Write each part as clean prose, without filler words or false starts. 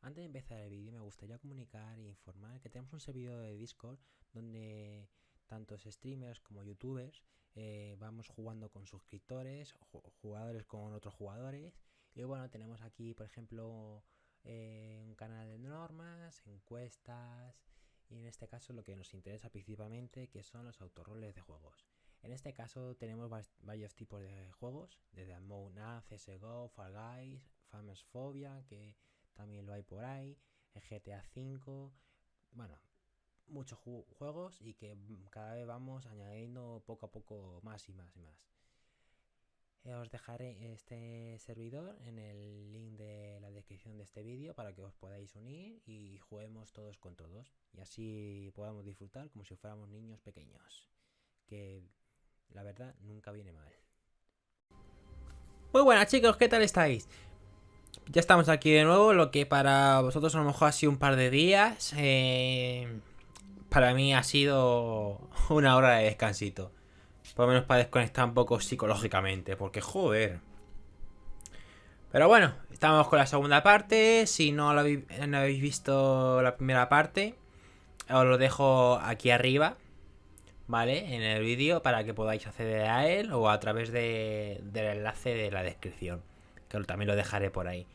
Antes de empezar el vídeo me gustaría comunicar e informar que tenemos un servidor de Discord donde tantos streamers como youtubers vamos jugando con suscriptores, jugadores con otros jugadores. Y bueno, tenemos aquí por ejemplo un canal de normas, encuestas y en este caso lo que nos interesa principalmente que son los autorroles de juegos. En este caso tenemos varios tipos de juegos, desde Among Us, CSGO, Fall Guys, Phasmophobia, que también lo hay por ahí, el GTA V, bueno, muchos juegos y que cada vez vamos añadiendo poco a poco más y más y más. Os dejaré este servidor en el link de la descripción de este vídeo para que os podáis unir y juguemos todos con todos y así podamos disfrutar como si fuéramos niños pequeños, que la verdad nunca viene mal. Muy buenas chicos, ¿qué tal estáis? Ya estamos aquí de nuevo, lo que para vosotros a lo mejor ha sido un par de días, para mí ha sido una hora de descansito. Por lo menos para desconectar un poco psicológicamente, porque joder. Pero bueno, estamos con la segunda parte. Si no habéis visto la primera parte, os lo dejo aquí arriba, ¿vale? En el vídeo para que podáis acceder a él o a través del enlace de la descripción, que también lo dejaré por ahí.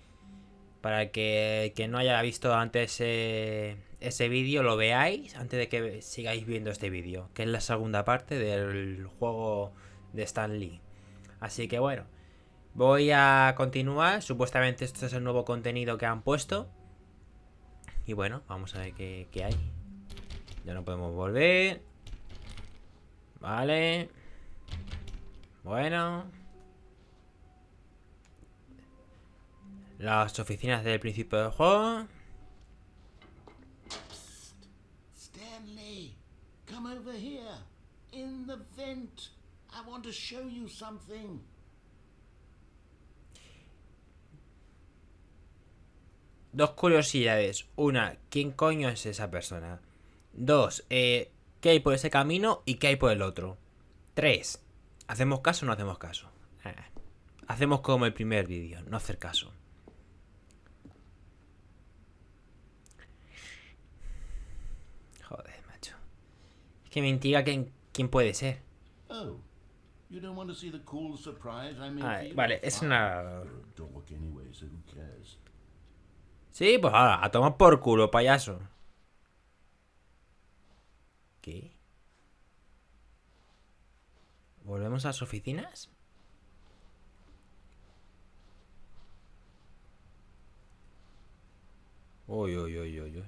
Para que no haya visto antes ese vídeo lo veáis antes de que sigáis viendo este vídeo, que es la segunda parte del juego de Stanley. Así que bueno, voy a continuar. Supuestamente esto es el nuevo contenido que han puesto. Y bueno, vamos a ver qué hay. Ya no podemos volver. Vale. Bueno. Las oficinas del principio del juego. Stanley, come over here. In the vent. I want to show you something. Dos curiosidades. Una, ¿quién coño es esa persona? Dos, ¿qué hay por ese camino y qué hay por el otro? Tres, ¿hacemos caso o no hacemos caso? Hacemos como el primer vídeo, no hacer caso. Joder, macho. Es que me intriga quién puede ser. Oh, you don't want to see the cool surprise I made for you? Vale, es una... Don't look anyway, so who cares? Sí, pues ahora, a tomar por culo, payaso. ¿Qué? ¿Volvemos a las oficinas? Uy, uy, uy, uy, uy.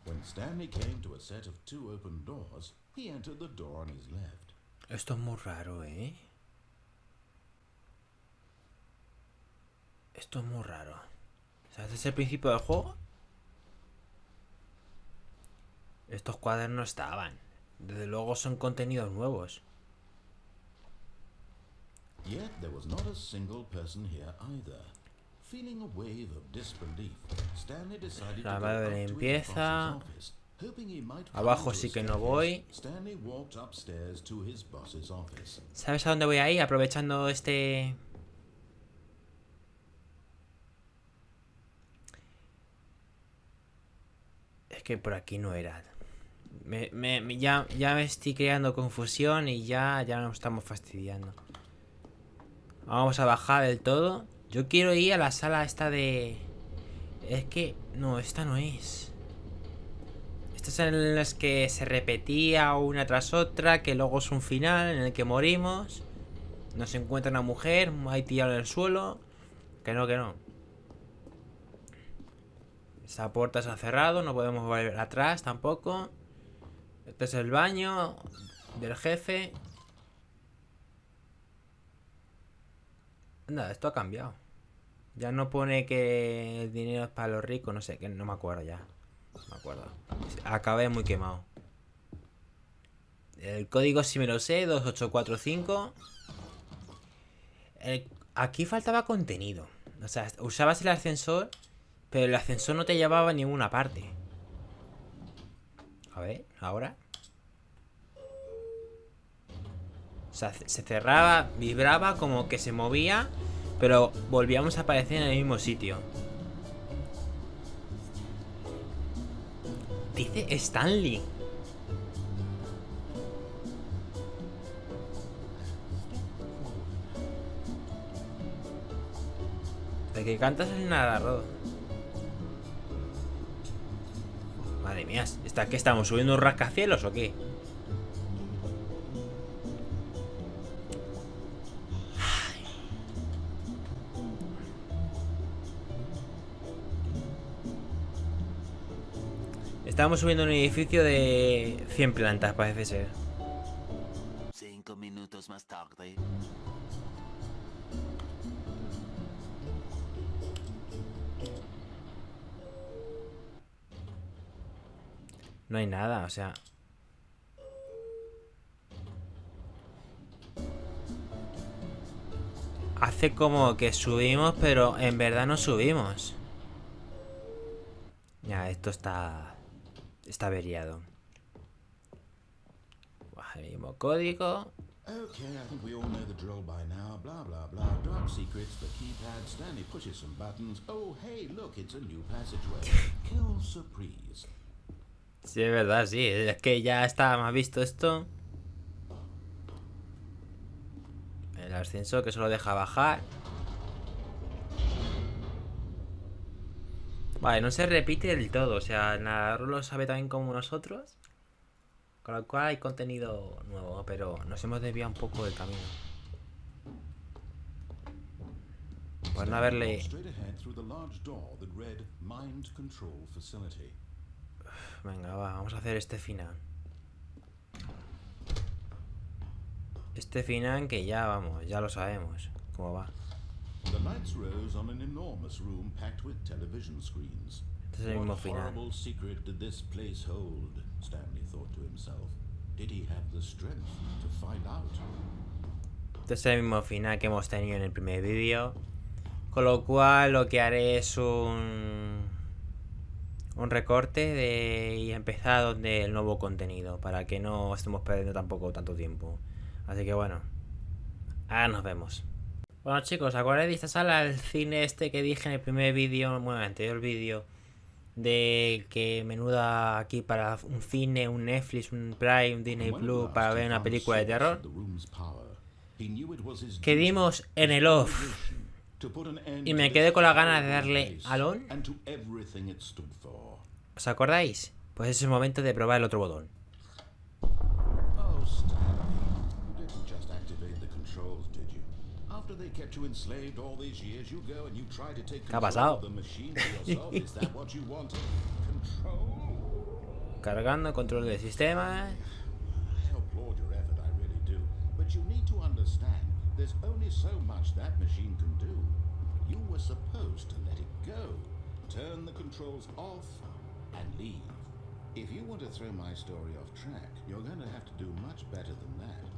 When Stanley came to a set of 2 open doors, he entered the door on his left. Esto es muy raro, ¿eh? Esto es muy raro. O sea, ¿este es el principio del juego? Estos cuadros no estaban. Desde luego son contenidos nuevos. Yet there was not a single person here either. Feeling a wave of disbelief, Stanley decided La to go madre up to his empieza. boss's office, hoping he might find Abajo his sí que no staircase. voy. Stanley walked upstairs to his boss's office. ¿Sabes a dónde voy a ir? Aprovechando este... Es que por aquí no era. Ya me estoy creando confusión y ya nos estamos fastidiando. Vamos a bajar del todo. Yo quiero ir a la sala esta de... Es que... No, esta no es. Estas son en las que se repetía una tras otra, que luego es un final en el que morimos. Nos encuentra una mujer ahí tirada en el suelo. Que no, que no. Esta puerta se ha cerrado, no podemos volver atrás tampoco. Este es el baño del jefe. Anda, esto ha cambiado. Ya no pone que el dinero es para los ricos, no sé, que no me acuerdo ya. No me acuerdo. Acabé muy quemado. El código sí me lo sé, 2845. Aquí faltaba contenido. O sea, usabas el ascensor Pero el ascensor no te llevaba a ninguna parte. A ver, ahora. O sea, se cerraba, vibraba, como que se movía, pero volvíamos a aparecer en el mismo sitio. Dice Stanley. El que cantas es narrador. Madre mía, ¿qué estamos? ¿Subiendo un rascacielos o qué? Estamos subiendo un edificio de 100 plantas, parece ser. 5 minutos más tarde. No hay nada, o sea... Hace como que subimos, pero en verdad no subimos. Ya, esto está averiado. Buah, el mismo código. Okay, I think we all know the drill by now. Blah, blah, blah. Dark secrets, the keypad. Stanley pushes some buttons. Oh, hey, look, it's a new passageway. Kill surprise. Sí, es verdad, sí. Es que ya está más visto esto. El ascensor que solo deja bajar. Vale, no se repite del todo. O sea, nada, lo sabe también como nosotros. Con lo cual hay contenido nuevo, pero nos hemos desviado un poco del camino. Por no haberle... Venga, va, vamos a hacer este final. Este final que ya, vamos, ya lo sabemos cómo va. The lights rose on an enormous room packed with television screens. Este es el mismo final. What horrible secret did this place hold? Stanley thought to himself. Did he have the strength to find out? Este es el mismo final que hemos tenido en el primer vídeo. Con lo cual lo que haré es un recorte y empezar donde el nuevo contenido, para que no estemos perdiendo tampoco tanto tiempo. Así que bueno, ahora nos vemos. Bueno chicos, acordáis de esta sala, el cine este que dije en el primer vídeo, bueno, en el anterior vídeo, de que menuda aquí para un cine, un Netflix, un Prime, un Disney Plus para ver una película de terror? Que dimos en el off y me quedé con la gana de darle al on. ¿Os acordáis? Pues es el momento de probar el otro botón. ¿Qué ha pasado? Cargando control del sistema. If you want to throw my story off track, you're going to have to do much better than that.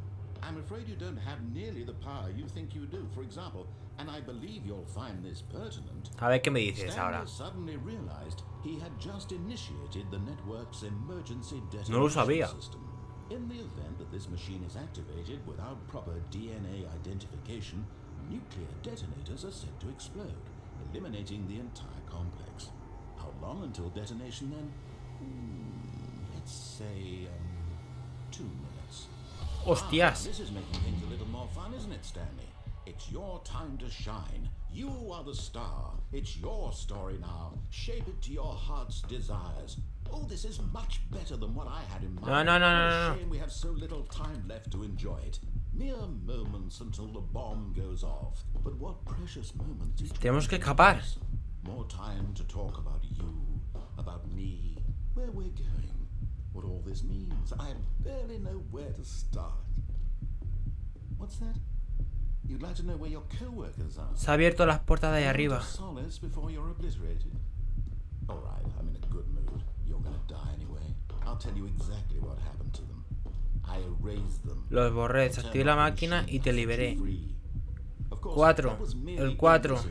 I'm afraid you don't have nearly the power you think you do. For example, and I believe you'll find this pertinent. A ver qué me dices ahora. Suddenly realized he had just initiated the network's emergency No lo sabía. detonation system. In the event that this machine is activated without proper DNA identification, nuclear detonators are set to explode, eliminating the entire complex. How long until detonation then? Let's say 2 minutes. Hostias. This is making things a little more fun, isn't it, Stanley? It's your time to shine. You are the star. It's your story now. Shape it to your heart's desires. Oh, this is much better than what I had in mind. No. Shame we have so little time left to enjoy it. Mere moments until the bomb goes off. But what precious moments. Tenemos que escapar. More time to talk about you, about me, where we're going, what all this means. I barely know where to start. What's that? You'd like to know where your co-workers are? Se ha abierto las puertas de ahí arriba. Solace before you're obliterated. All right, I'm in a good mood. You're gonna die anyway. I'll tell you exactly what happened to them. I erased them. Los borré, desactivé la máquina y te liberé. 4, el 4.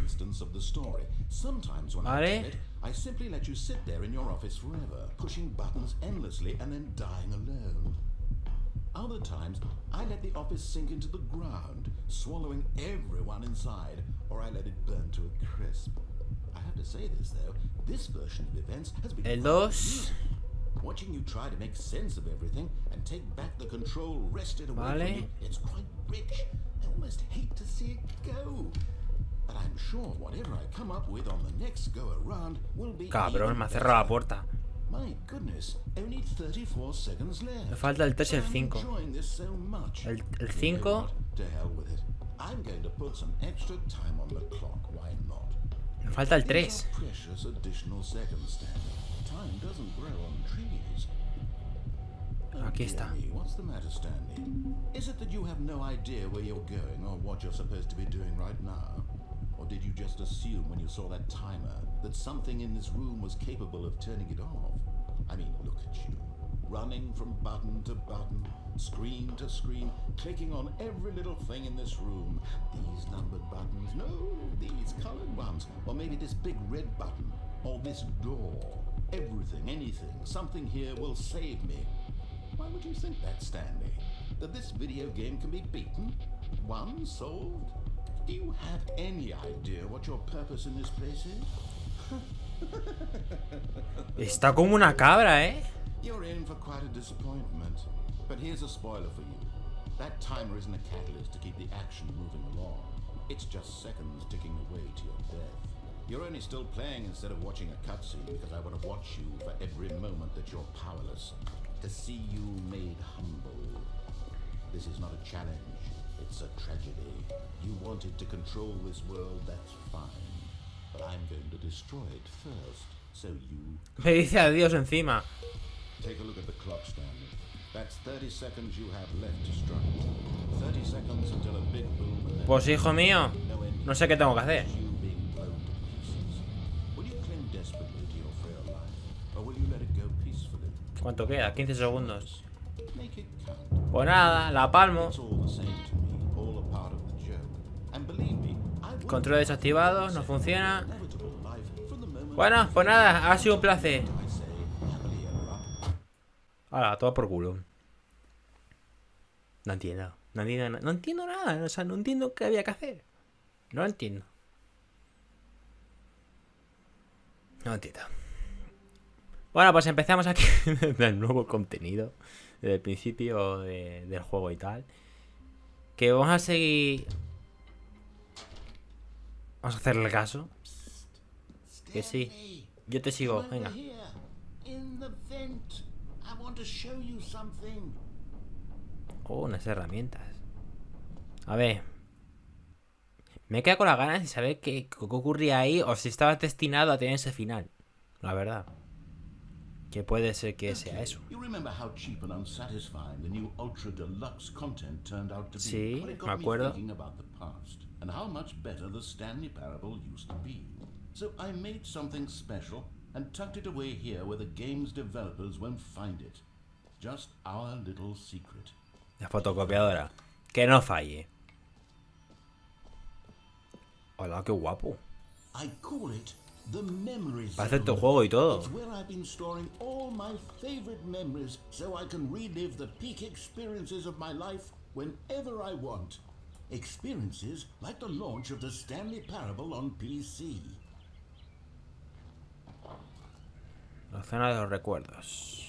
Vale. I simply let you sit there in your office forever, pushing buttons endlessly and then dying alone. Other times, I let the office sink into the ground, swallowing everyone inside, or I let it burn to a crisp. I have to say this, though, this version of events has been El quite 2. amusing. Watching you try to make sense of everything and take back the control wrested away from you, it's quite rich. I almost hate to see it go. But I'm sure whatever I come up with on the next go around will be Cabrón, me ha cerrado la puerta. My goodness, only 34 seconds left. Me falta el 3 y el I'm 5. enjoying this so much. El You know 5. what? To hell with it. I'm going to put some extra time on the clock. Why not? Me falta el These 3. are precious additional seconds, Stanley. Time doesn't grow on trees. Oh, Aquí dear está. me, what's the matter, Stanley? Is it that you have no idea where you're going or what you're supposed to be doing right now? Or did you just assume when you saw that timer that something in this room was capable of turning it off? I mean, look at you. Running from button to button, screen to screen, clicking on every little thing in this room. These numbered buttons, no, these colored ones. Or maybe this big red button, or this door. Everything, anything, something here will save me. Why would you think that, Stanley? That this video game can be beaten? Won? Solved? Do you have any idea what your purpose in this place is? Está como una cabra, ¿eh? You're in for quite a disappointment. But here's a spoiler for you. That timer isn't a catalyst to keep the action moving along. It's just seconds ticking away to your death. You're only still playing instead of watching a cutscene because I want to watch you for every moment that you're powerless. To see you made humble. This is not a challenge. It's a tragedy. You wanted to control this world, that's fine. But I'm going to destroy it first, so you... Me dice adiós encima. Take a look at the clock, Stanley. That's 30 seconds you have left to strike. 30 seconds until a big boom and then... Pues hijo mío, no ending. no sé qué tengo que hacer. You being blown to pieces. Will you cling desperately to your frail life? Or will you let it go peacefully? ¿Cuánto queda? 15 segundos. Make it count. Pues nada, la palmo. It's all the same to me, all a part of the joke. And believe me, I wouldn't Control desactivado, no funciona. inevitable life from the moment Bueno, pues nada, ha sido un placer. I say happily ever after. Hala, todo por culo. No entiendo. No entiendo nada. O sea, no entiendo qué había que hacer. No lo entiendo. No entiendo. Bueno, pues empezamos aquí el nuevo contenido. Desde el principio del juego y tal. Que vamos a seguir. Vamos a hacerle caso. Que sí. Yo te sigo, Over venga. here, in the vent. I want to show you something. Oh, unas herramientas. A ver. Me he quedado con las ganas de saber qué ocurría ahí o si estabas destinado a tener ese final. La verdad. Que puede ser que sea eso. You remember how cheap and unsatisfying the new ultra deluxe content turned out to be? Sí, Well, it got me acuerdo. thinking about the past and how much better the Stanley Parable used to be. So I made something special and tucked it away here where the game's developers won't find it. Just our little secret. La fotocopiadora. Que no falle. Hola, qué guapo. I call it the memory Va a hacer tu zone. juego y todo. It's where I've been storing all my favorite memories so I can relive the peak experiences of my life whenever I want. Experiences like the launch of the Stanley Parable on PC. La zona de los recuerdos.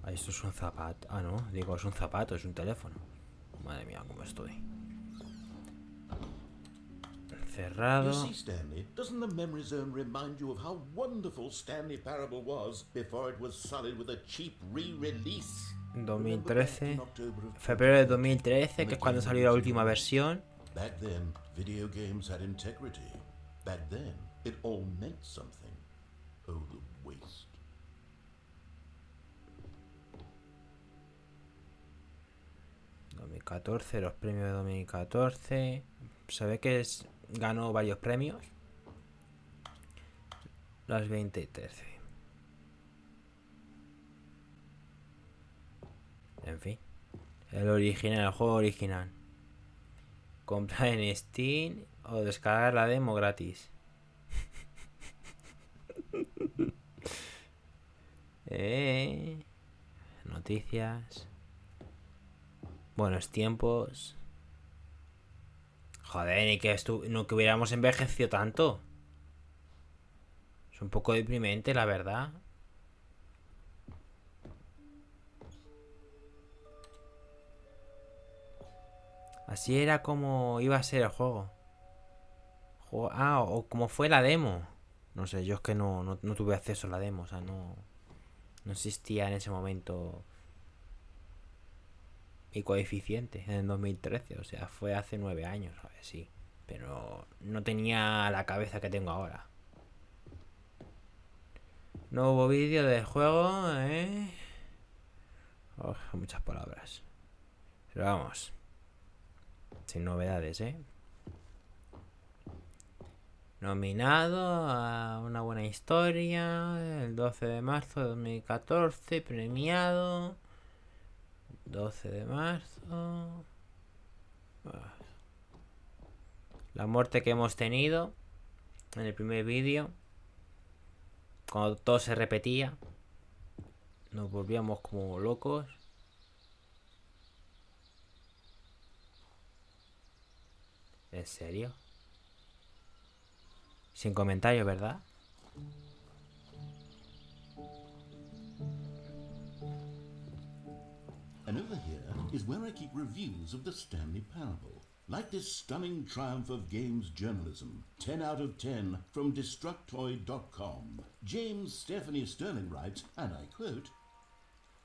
Ah, esto es un zapato. Ah, no, digo, es un zapato, es un teléfono. Madre mía, cómo estoy. Cerrado. You see, Stanley, doesn't the memory zone remind you of how wonderful Stanley Parable was before it was sullied with a cheap re-release? 2013. Febrero de 2013, que es cuando salió la última versión. Back then, video games had integrity. Back then, it all meant something. Oh, the waste. Los premios de 2014. Se ve que ganó varios premios. Las 20 y 13. En fin. El original, el juego original. Comprar en Steam o descargar la demo gratis. Noticias. Buenos tiempos. Joder, ni que no que hubiéramos envejecido tanto. Es un poco deprimente, la verdad. Así era como iba a ser el juego. O como fue la demo. No sé, yo es que no tuve acceso a la demo. O sea, no existía en ese momento mi coeficiente en el 2013. O sea, fue hace 9 años, a ver, sí. Pero no tenía la cabeza que tengo ahora. Nuevo vídeo del juego, muchas palabras. Pero vamos. Sin novedades, Nominado a una buena historia. El 12 de marzo de 2014. Premiado. 12 de marzo. La muerte que hemos tenido en el primer vídeo. Cuando todo se repetía. Nos volvíamos como locos. ¿En serio? Sin comentarios, ¿verdad? And over here is where I keep reviews of the Stanley Parable. Like this stunning triumph of games journalism, 10 out of 10 from Destructoid.com. James Stephanie Sterling writes, and I quote,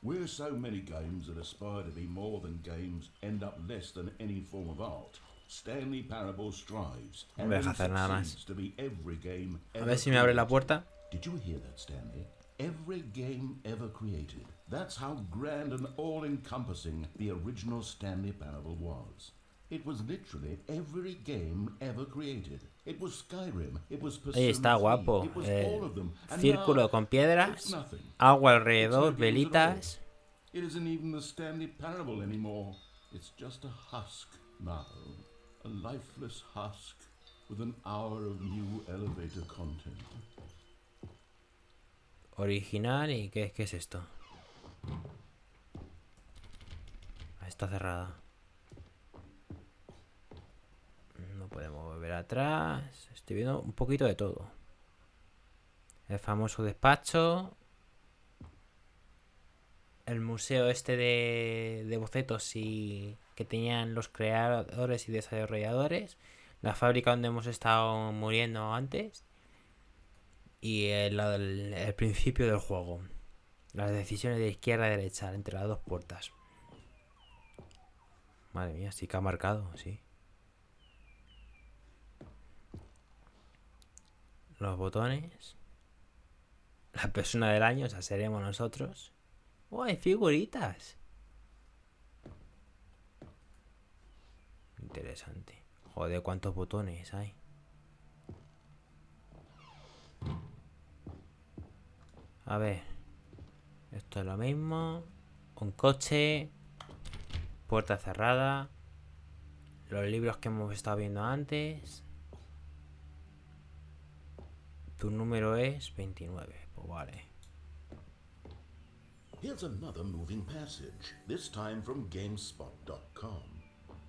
"Where so many games that aspire to be more than games end up less than any form of art, Stanley Parable strives and deja hacer nada más. succeeds to be every game A ever ver si me abre la created." puerta. Did you hear that, Stanley? Every game ever created. That's how grand and all-encompassing the original Stanley Parable was. It was literally every game ever created. It was Skyrim, it was Persona Ahí está, 3, guapo. it was all of them. And Círculo now, con it's piedras. nothing. Agua It's alrededor, no games at all. velitas. It isn't even the Stanley Parable anymore. It's just a husk now. A lifeless husk with an hour of new elevator content. Original y ¿qué es esto? Está cerrada. No podemos volver atrás. Estoy viendo un poquito de todo. El famoso despacho. El museo este de bocetos y que tenían los creadores y desarrolladores. La fábrica donde hemos estado muriendo antes. Y el principio del juego. Las decisiones de izquierda y derecha entre las dos puertas. Madre mía, sí que ha marcado, sí. Los botones. La persona del año, o sea, seremos nosotros. ¡Oh, hay figuritas! Interesante. Joder, cuántos botones hay. A ver. Esto es lo mismo. Un coche. Puerta cerrada. Los libros que hemos estado viendo antes. Tu número es 29. Pues vale. Here's another moving passage, this time from GameSpot.com.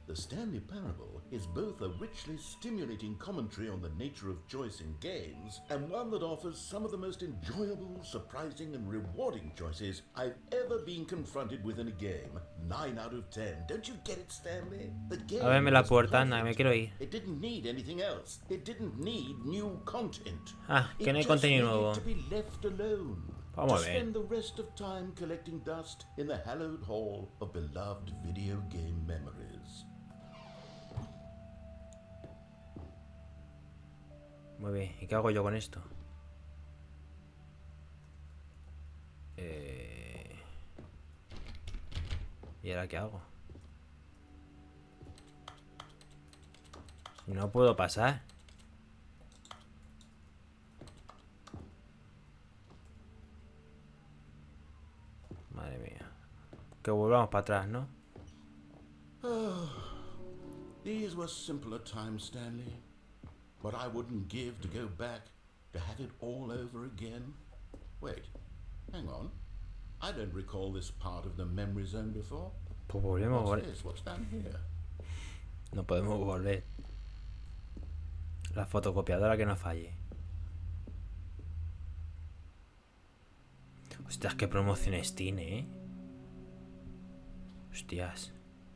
The Stanley Parable is both a richly stimulating commentary on the nature of choice in games, and one that offers some of the most enjoyable, surprising, and rewarding choices I've ever been confronted with in a game. 9 out of 10. Don't you get it, Stanley? The game Ábreme la was puerta, anda, me perfect. quiero ir. It didn't need anything else. It didn't need new content. Ah, que no hay It just contenido needed nuevo. to be left alone. Vamos To a ver. spend the rest of time collecting dust in the hallowed hall of beloved video game memories. Muy bien, ¿y qué hago yo con esto? ¿Y ahora qué hago? No puedo pasar. Madre mía. Que volvamos para atrás, ¿no? These were simpler times, Stanley. What I wouldn't give to go back To have it all over again? Wait, hang on. I don't recall this part of the memory zone before. Pues volvemos a What's volver. this? What's down here? No podemos volver. La fotocopiadora que no falle. Hostias, qué promociones tiene, ¿eh? Hostias.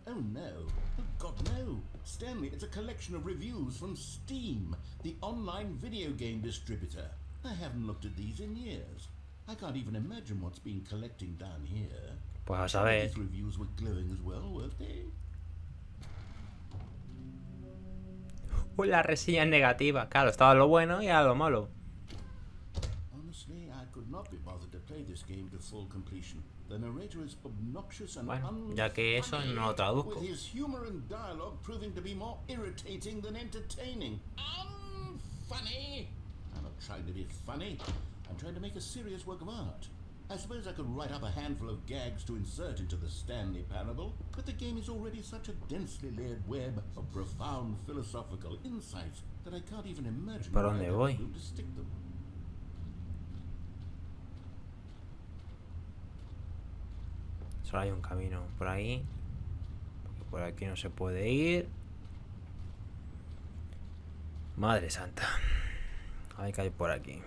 Oh no. Oh God, no. Stanley, it's a collection of reviews from Steam, the online video game distributor. I haven't looked at these in years. I can't even imagine what's been collecting down here. Pues a saber. These reviews were glowing as well, weren't they? La reseña negativa. Claro, estaba lo bueno y ahora lo malo. Honestly, I could not be bothered to play this game to full completion. The narrator is obnoxious and Bueno, ya que eso no lo traduzco. with his humor and dialogue proving to be more irritating than entertaining. Unfunny! I'm not trying to be funny. I'm trying to make a serious work of art. I suppose I could write up a handful of gags to insert into the Stanley Parable, but the game is already such a densely layered web of profound philosophical insights that I can't even imagine ¿Por where dónde I'd have voy? room to stick them. Solo hay un camino por ahí. Porque por aquí no se puede ir. Madre santa. Hay que ir por aquí.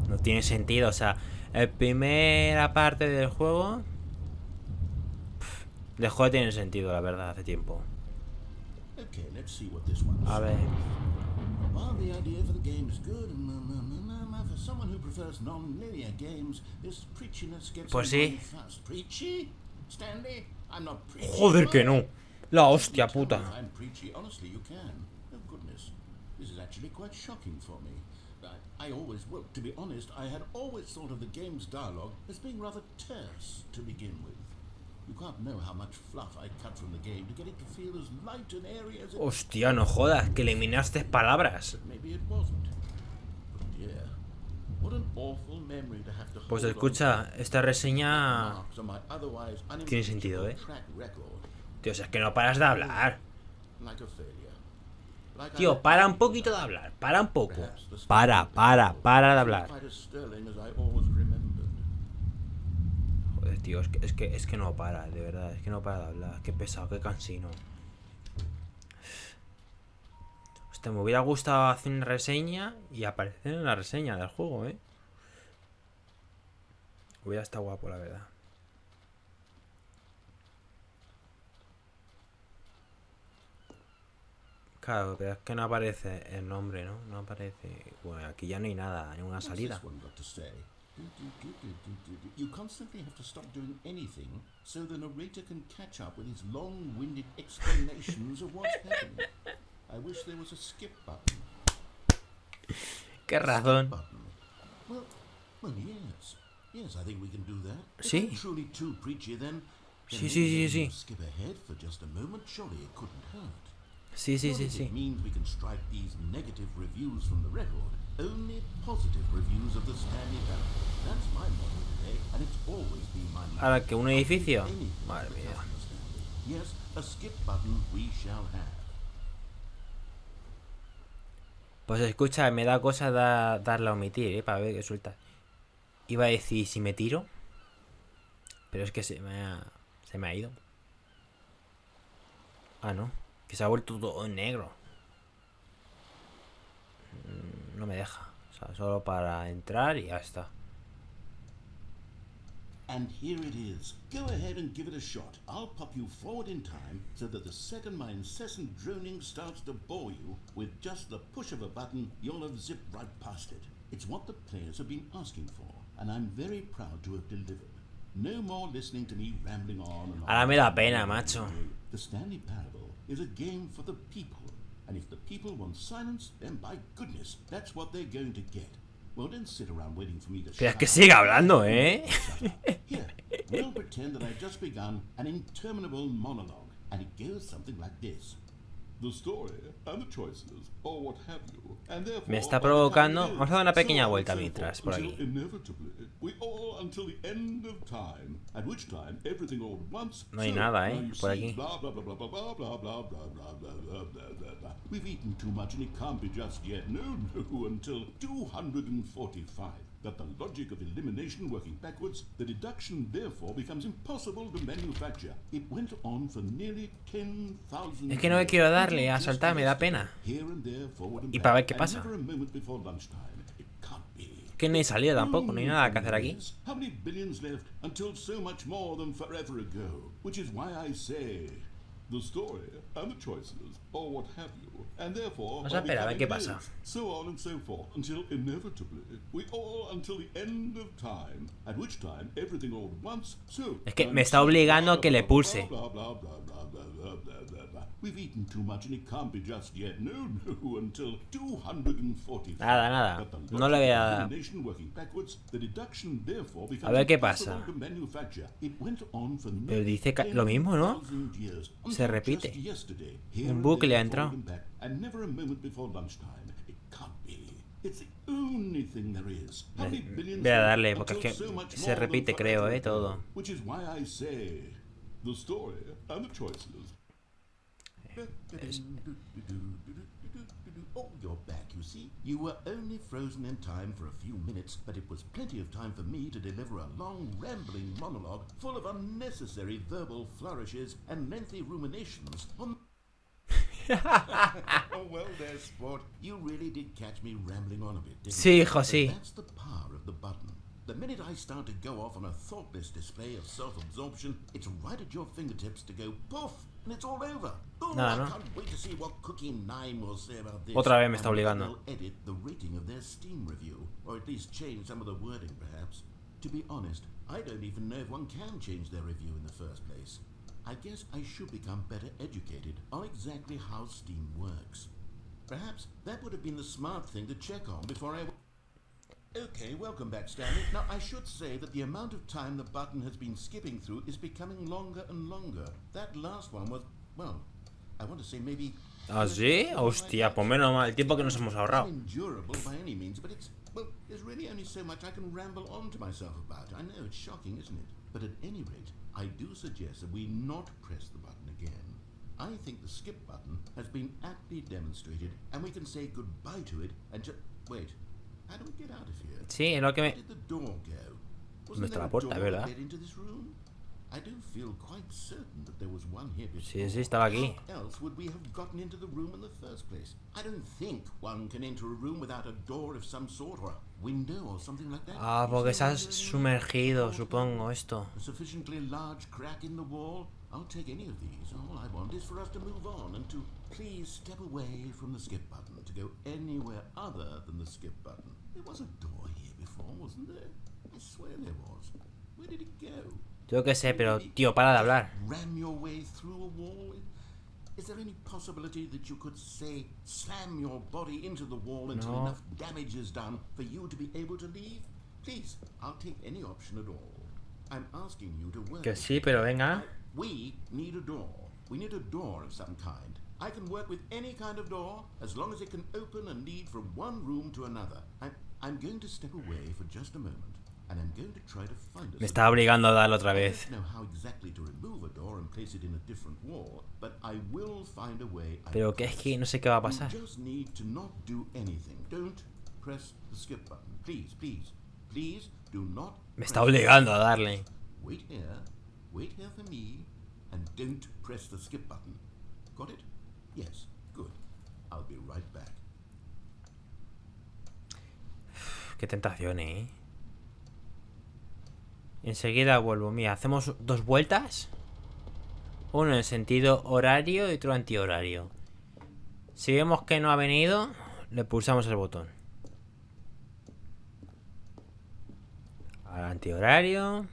No tiene sentido, o sea, la primera parte del juego dejó de tener sentido, la verdad, hace tiempo. Okay, let's see what this one A ver, While the idea for the game is good, for someone who prefers non-linear games, this preachiness gets Pues annoying sí. fast. Preachy? Stanley? I'm not preachy. joder que no. La hostia Tell me puta. if I'm preachy. Honestly, you can. Oh goodness, this is actually quite shocking for me. I always, well, to be honest, I had always thought of the game's dialogue as being rather terse to begin with. You can't know how much fluff I cut from the game to get it to feel as light and airy as it Hostia, no jodas, que eliminaste palabras. Maybe it wasn't. But dear, what an awful memory to have to Pues hold escucha, esta reseña on to my otherwise tiene sentido, unimpeachable ¿eh? track record, Tío, si es que no paras de hablar. like a failure. Like I Tío, let para people un poquito de down. hablar, para un poco. Perhaps the Para de hablar. quite as sterling as I always remembered. Joder, tío, es que no para, de verdad, es que no para de hablar. Qué pesado, qué cansino. Hostia, me hubiera gustado hacer una reseña y aparecer en la reseña del juego, Hubiera estado guapo, la verdad. Claro, pero es que no aparece el nombre, ¿no? No aparece... Bueno, aquí ya no hay nada, ninguna What's salida. this one got to say? You constantly have to stop doing anything so the narrator can catch up with his long-winded explanations of what's happening. I wish there was a skip button. Qué razón. Button. Well, yes. Yes, I think we can do that. If Sí. I'm truly too preachy, then Sí, maybe sí, sí, letting sí. you skip ahead for just a moment. Surely it couldn't hurt. Sí, sí, What sí, if sí. It means we can strike these negative reviews from the record. Only positive reviews of the Stanley Parable. That's my motto today, and it's always been my motto. Ahora que un edificio. Anything Madre for mía. customer Stanley. Yes, a skip button we shall have. Pues escucha, me da cosa darle a omitir, para ver qué suelta. Iba a decir si me tiro, pero es que se me ha ido. Ah, no, que se ha vuelto todo en negro. No me deja, o sea, solo para entrar y ya está. And here it is. Go ahead and give it a shot. I'll pop you forward in time so that the second my incessant droning starts to bore you, with just the push of a button, you'll have zipped right past it. It's what the players have been asking for, and I'm very proud to have delivered. No more listening to me rambling on and on. Ahora me da pena, macho. The Stanley Parable is a game for the people, and if the people want silence, then by goodness, that's what they're going to get. Well, don't sit around waiting for me to Pero es shut que up. sigue hablando, Shut up. Here, we'll pretend that I've just begun an interminable monologue, and it goes something like this. The story and the choices, or what have you, and therefore Me está by the time provocando. it is, Vamos a dar una pequeña so on vuelta and so mientras, forth, por until aquí. inevitably we all all until the end of time, at which time everything all at once. No hay So, nada, now you por see, aquí. blah, blah, blah, blah, blah, blah, blah, blah, blah, blah, blah, blah, blah, blah. We've eaten too much and it can't be just yet. No, no, until 245. That the logic of elimination working backwards, the deduction therefore becomes impossible to manufacture. It went on for nearly 10,000 Es que no me quiero darle a saltar, me da pena. Y para ver qué pasa. Que no hay salida tampoco, no hay nada que hacer aquí. How many billions left until so much more than forever ago? Which is why I say the story and the choices, or what have you, and therefore Vamos a esperar a ver qué pasa. so on and so forth until inevitably we all until the end of time, at which time everything all at once. So Es que me está obligando a que le pulse. We've eaten too much and it can't be just yet. No, no, until 245. Nada, nada. No le voy a... A ver qué pasa. Pero dice lo mismo, ¿no? Se repite. Un bucle ha entrado. Voy a darle, porque es que se repite, creo, todo. Oh, you're back, you see. You were only frozen in time for a few minutes, but it was plenty of time for me to deliver a long, rambling monologue full of unnecessary verbal flourishes and lengthy ruminations on... Oh, well there, sport. You really did catch me rambling on a bit, didn't Sí, you? hijo, sí. But that's the power of the button. The minute I start to go off on a thoughtless display of self-absorption, it's right at your fingertips to go poof, and it's all over. Oh, Nada, I ¿no? can't wait to see what Cookie 9 will say about this. Otra vez me está And obligando. they'll edit the rating of their Steam review, or at least change some of the wording, perhaps. To be honest, I don't even know if one can change their review in the first place. I guess I should become better educated on exactly how Steam works. Perhaps that would have been the smart thing to check on before I... Okay, welcome back, Stanley. Now, I should say that the amount of time the button has been skipping through is becoming longer and longer. That last one was, well, I want to say maybe... ¿Ah, sí? Hostia, pues menos mal, el tiempo que nos hemos ahorrado. Unendurable by any means, but it's, well, there's really only so much I can ramble on to myself about. I know, it's shocking, isn't it? But at any rate, I do suggest that we not press the button again. I think the skip button has been aptly demonstrated, and we can say goodbye to it and just... Wait. How do we get out of here? Sí, es lo que Where me... did the door go? ¿Dónde Wasn't está there la a puerta, door verdad? that led into this room? I do feel quite certain that there was one here before. Sí, sí, estaba aquí. How else would we have gotten into the room in the first place? I don't think one can enter a room without a door of some sort or a window or something like that. Ah, Is porque there se ha a window sumergido, anywhere? supongo, esto. A sufficiently large crack in the wall? I'll take any of these. All I want is for us to move on and to please step away from the skip button to go anywhere other than the skip button. There was a door here before, wasn't there? I swear there was. Where did it go? Yo qué sé, pero tío, para de hablar. Ram your way through a wall? Is there any possibility that you could, say, slam your body into the wall until No. enough damage is done for you to be able to leave? Please, I'll take any option at all. I'm asking you to work. Que sí, pero venga. We need a door. We need a door of some kind. I can work with any kind of door as long as it can open and lead from one room to another. I'm going to step away for just a moment, and I'm going to try to find a Me está obligando a darle otra I vez. don't know how exactly to remove a door and place it in a different wall, but I will find a way. Pero que es que no sé qué va a pasar. You just need to not do anything. Don't press the skip button. Please, please, please do not. Me está obligando a darle. Wait here for me, and don't press the skip button. Got it? Yes, good. I'll be right back. Qué tentación, Enseguida vuelvo. Mira, hacemos 2 vueltas. Uno en sentido horario y otro antihorario. Si vemos que no ha venido, le pulsamos el botón. Al antihorario.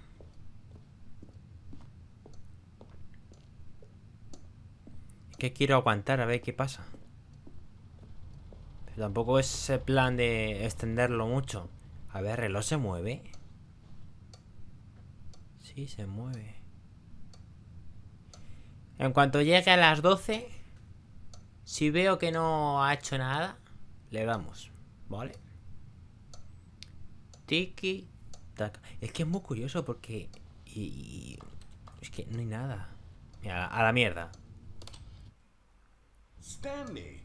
Es que quiero aguantar a ver qué pasa. Pero tampoco es el plan de extenderlo mucho. A ver, el reloj se mueve. Sí, se mueve. En cuanto llegue a las 12, si veo que no ha hecho nada, le damos. ¿Vale? Tiki, Es que es muy curioso porque... es que no hay nada. Mira, a la mierda. Stanley,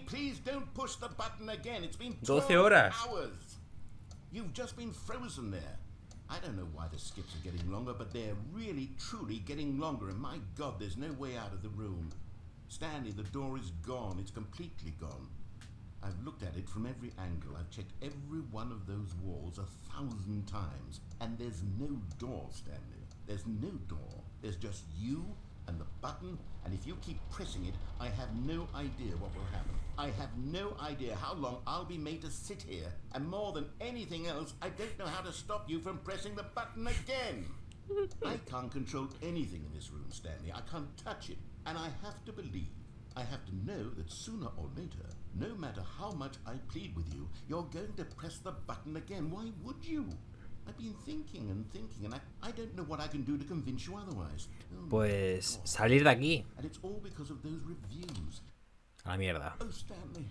please don't push the button again. It's been 12 horas. hours. You've just been frozen there. I don't know why the skips are getting longer, but they're really, truly getting longer. And my God, there's no way out of the room. Stanley, the door is gone. It's completely gone. I've looked at it from every angle. I've checked every one of those walls 1,000 times. And there's no door, Stanley. There's no door. There's just you and the button. And if you keep pressing it, I have no idea what will happen. I have no idea how long I'll be made to sit here. And more than anything else, I don't know how to stop you from pressing the button again. I can't control anything in this room, Stanley. I can't touch it. And I have to believe, I have to know that sooner or later, no matter how much I plead with you, you're going to press the button again. Why would you? I've been thinking, and I don't know what I can do to convince you otherwise. Pues salir de aquí. And it's all because of those reviews. A la mierda. Oh, Stanley,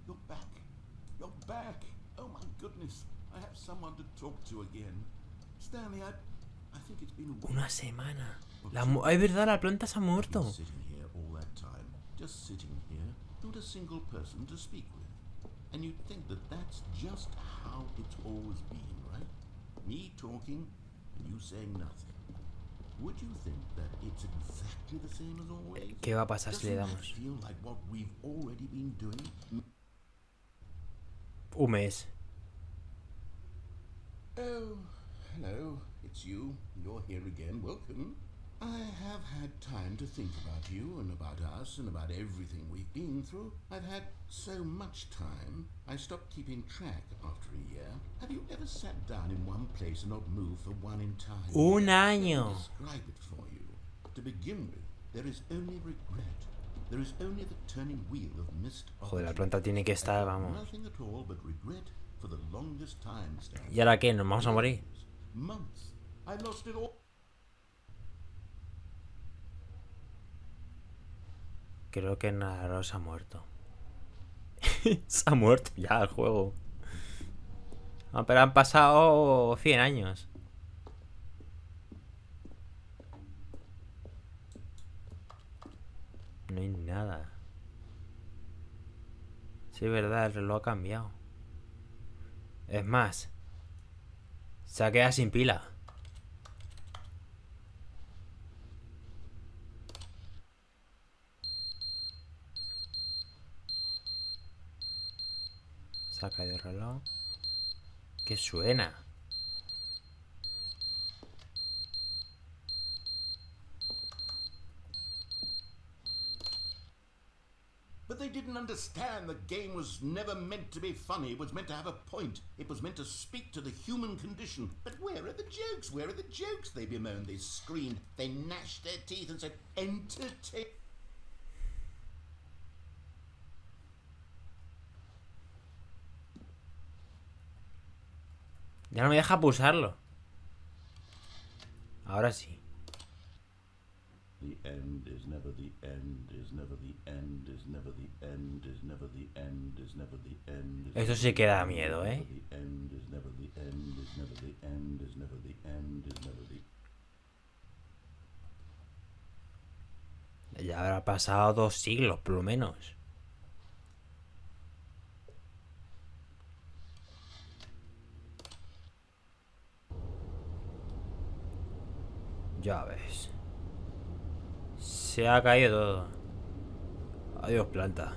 you're back. You're back. Oh my goodness, I have someone to talk to again. Stanley, I think it's been a week. Una semana. Es verdad, la planta se ha muerto. Sitting here all that time, just sitting here, not a single person to speak with. And you'd think that that's just how it's always been, right? Me talking and you saying nothing. Would you think that it's exactly the same as always? ¿Qué va a pasar si le Doesn't damos? that feel like what we've already been doing? Un mes. Oh, hello, it's you. You're here again. Welcome. I have had time to think about you and about us and about everything we've been through. I've had so much time, I stopped keeping track after a year. Have you ever sat down in one place and not moved for one entire year? Un año. Let me describe it for you. To begin with, there is only regret. There is only the turning wheel of missed Joder, la planta tiene que estar, vamos. nothing at all but regret for the longest time, Stanley. ¿Y ahora qué? ¿Nos vamos a morir? Months. I lost it all. Creo que Naro se ha muerto. Se ha muerto ya el juego. No, pero han pasado 100 años. No hay nada. Sí, es verdad, el reloj ha cambiado. Es más, se ha quedado sin pila. Saca el reloj. ¿Qué suena? But they didn't understand the game was never meant to be funny. It was meant to have a point. It was meant to speak to the human condition. But where are the jokes? Where are the jokes? They bemoaned, they screamed, they gnashed their teeth and said, entertain. Ya no me deja pulsarlo. Ahora sí. The end is never the end, is never the end, is never the end, is never the end, is never the end. Eso sí que da miedo, ¿eh? The end is never the end, is never the end, is never the end, is never the. Ya habrá pasado 2 siglos, por lo menos. Ya ves. Se ha caído todo. Adiós, planta.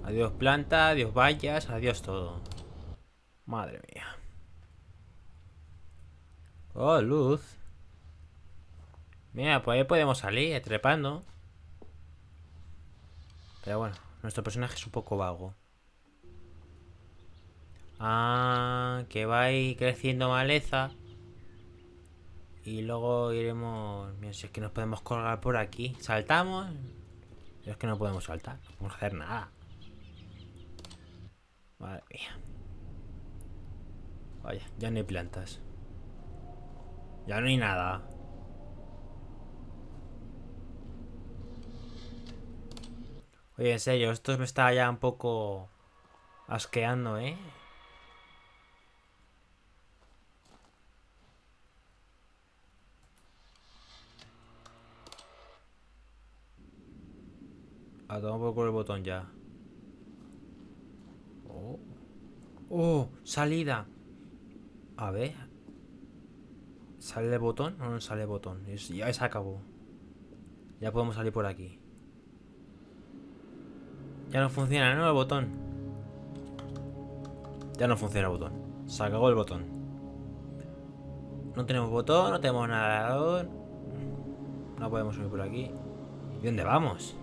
Adiós, planta. Adiós, vallas. Adiós, todo. Madre mía. Oh, luz. Mira, pues ahí podemos salir trepando. Pero bueno, nuestro personaje es un poco vago. Ah, que va a ir creciendo maleza. Y luego iremos... Mira, si es que nos podemos colgar por aquí. Saltamos. Pero es que no podemos saltar. No podemos hacer nada. Madre mía. Vaya, ya no hay plantas. Ya no hay nada. Oye, en serio, esto me está ya un poco asqueando, ¿eh? A tomar por culo el botón ya. Oh. Oh, salida. A ver. ¿Sale el botón o no sale el botón? Ya se acabó. Ya podemos salir por aquí. Ya no funciona, ¿no? El botón. Ya no funciona el botón. Se acabó el botón. No tenemos botón, no tenemos nadador. No podemos subir por aquí. ¿Y dónde vamos?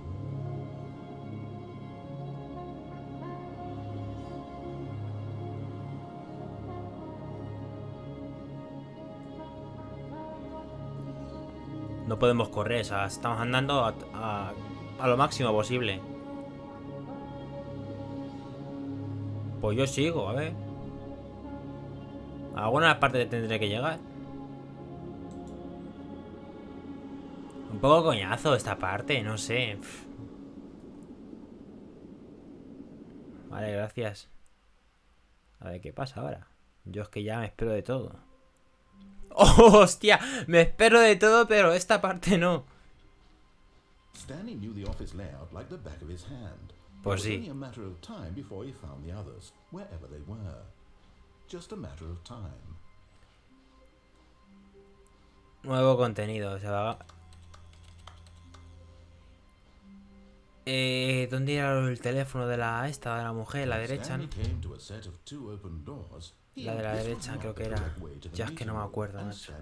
No podemos correr, o sea, estamos andando a lo máximo posible. Pues yo sigo, a ver. A alguna parte tendré que llegar. Un poco coñazo esta parte, no sé. Vale, gracias. A ver qué pasa ahora. Yo es que ya me espero de todo. ¡Oh, hostia! Me espero de todo, pero esta parte no. Stanley knew the office layout like the back of his hand. Pues It was sí. only a matter of time before he found the others, wherever they were. Just a matter of time. Nuevo contenido, o sea... ¿Dónde era el teléfono de la esta, de la mujer? La derecha, ¿no? Stanley came to a set of two open doors. La de la derecha creo que era. Ya es que no me acuerdo, macho.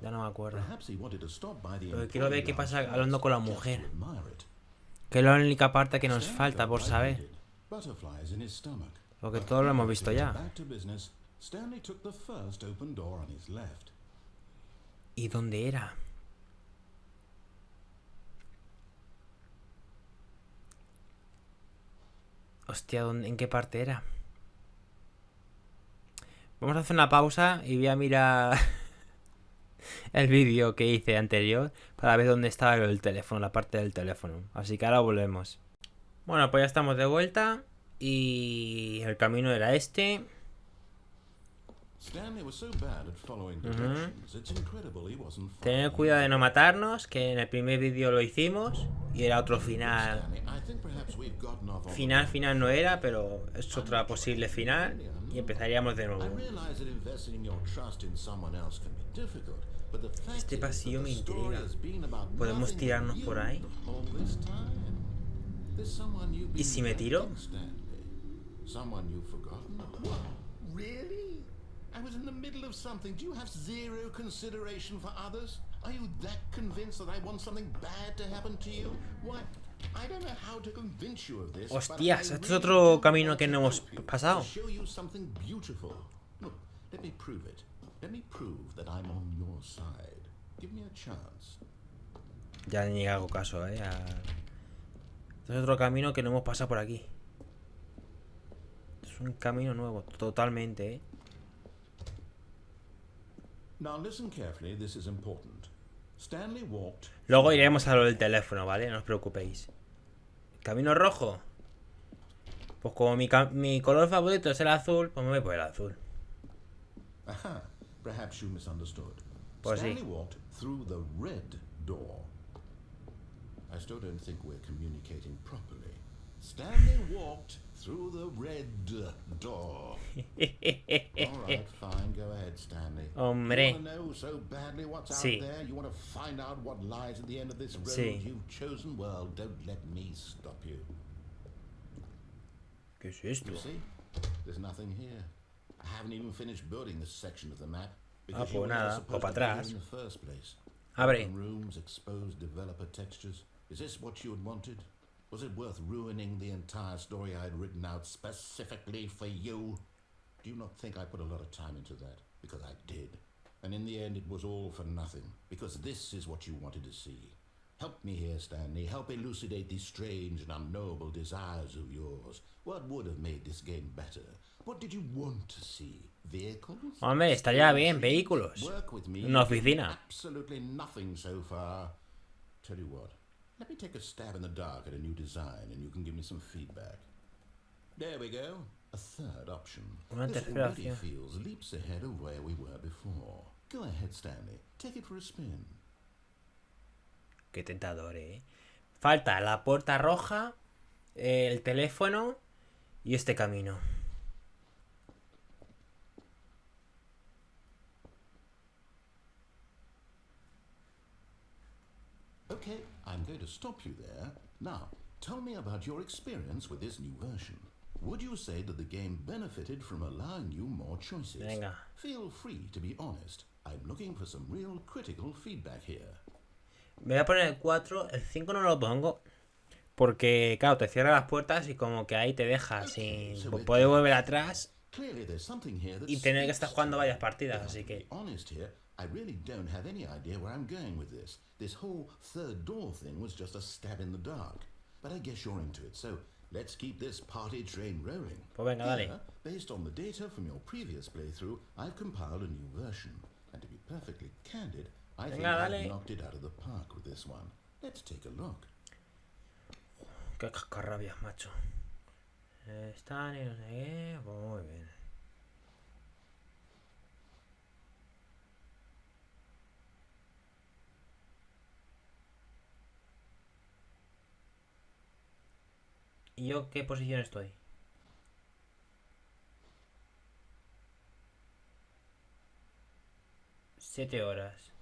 Ya no me acuerdo. Pero quiero ver qué pasa hablando con la mujer. Que es la única parte que nos falta por saber. Porque todo lo hemos visto ya. ¿Y dónde era? Hostia, ¿en qué parte era? Vamos a hacer una pausa y voy a mirar el vídeo que hice anterior para ver dónde estaba el teléfono, la parte del teléfono. Así que ahora volvemos. Bueno, pues ya estamos de vuelta y el camino era este. Tener cuidado de no matarnos, que en el primer vídeo lo hicimos y era otro final. Final no era, pero es otra posible final y empezaríamos de nuevo. Este pasillo me intriga. ¿Podemos tirarnos por ahí? ¿Y si me tiro? I was in the middle of something. Do you have zero consideration for others? Are you that convinced that I want something bad to happen to you? Why? I don't know how to convince you of this. Hostias, este es otro camino que no hemos pasado. Show you something beautiful. Look, let me prove it. Let me prove that I'm on your side. Give me a chance. Ya ni hago caso, Este es otro camino que no hemos pasado por aquí. Es un camino nuevo, totalmente, Now listen carefully, this is important. Stanley walked. Luego iremos a lo del teléfono, ¿vale? No os preocupéis. Camino rojo. Pues como mi color favorito es el azul, pues me voy por el azul. Aha, perhaps you misunderstood. Pues sí. Stanley walked through the red door. I still don't think we're communicating properly. Stanley walked through the red door. All right, fine. Go ahead, Stanley. Hombre. You want to know so badly what's Sí. out there? You want to find out what lies at the end of this road Sí. you've chosen? Well, don't let me stop you. ¿Qué es esto? You see? There's nothing here. I haven't even finished building this section of the map. Pues you were never nada, supposed pues to para be atrás. here in the first place. Abre. Open rooms, exposed developer textures. Is this what you had wanted? Was it worth ruining the entire story I had written out specifically for you? Do you not think I put a lot of time into that? Because I did. And in the end it was all for nothing. Because this is what you wanted to see. Help me here, Stanley. Help elucidate these strange and unknowable desires of yours. What would have made this game better? What did you want to see? Vehicles? Hombre, estaría bien, vehículos. Work with me. Una oficina. Absolutely nothing so far. Tell you what. Let me take a stab in the dark at a new design and you can give me some feedback. There we go. A third option. Una This tercera already opción. feels leaps ahead of where we were before. Go ahead, Stanley. Take it for a spin. Qué tentador, Falta la puerta roja, el teléfono y este camino. Okay, I'm going to stop you there. Now, tell me about your experience with this new version. Would you say that the game benefited from allowing you more choices? Venga. Feel free to be honest. I'm looking for some real critical feedback here. Me voy a poner el 4, el 5 no lo pongo. Porque, claro, te cierra las puertas y como que ahí te deja sin poder volver atrás y tener que estar jugando varias partidas, así que... I really don't have any idea where I'm going with this. This whole third door thing was just a stab in the dark. But I guess you're into it, so let's keep this party train rolling. Pues venga, dale. Here, based on the data from your previous playthrough, I've compiled a new version. And to be perfectly candid, I think I've knocked it out of the park with this one. Let's take a look. Qué cascarrabias, macho. Están y no sé qué. Muy bien. ¿Y yo qué posición estoy? Siete horas.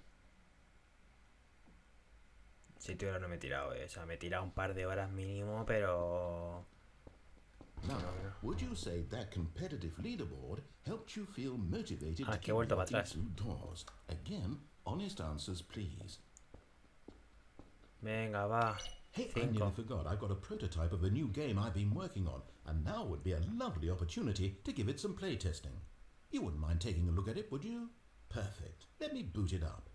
7 horas no me he tirado, O sea, me he tirado un par de horas mínimo, pero... Now, would you say that competitive leaderboard helped you feel motivated to que he vuelto para keep atrás. through doors? Again, honest answers, please. Venga, va. Hey, I nearly forgot. I've got a prototype of a new game I've been working on, and now would be a lovely opportunity to give it some playtesting. You wouldn't mind taking a look at it, would you? Perfect. Let me boot it up.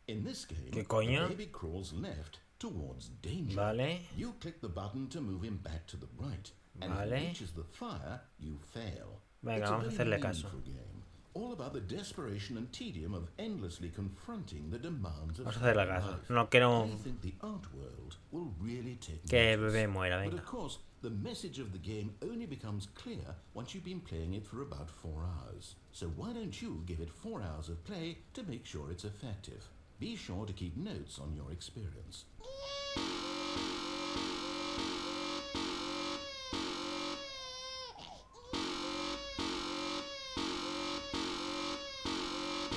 In this game, ¿Qué coño? the baby crawls left towards danger. Vale. You click the button to move him back to the right, and if Vale. he reaches the fire, you fail. Venga, It's vamos a very hacerle caso. meaningful game, all about the desperation and tedium of endlessly confronting the demands of Vamos a hacerle caso. life. No quiero I think the art world will really take que el notice. bebé muera, But venga. of course, the message of the game only becomes clear once you've been playing it for about 4 hours. So why don't you give it 4 hours of play to make sure it's effective? Be sure to keep notes on your experience.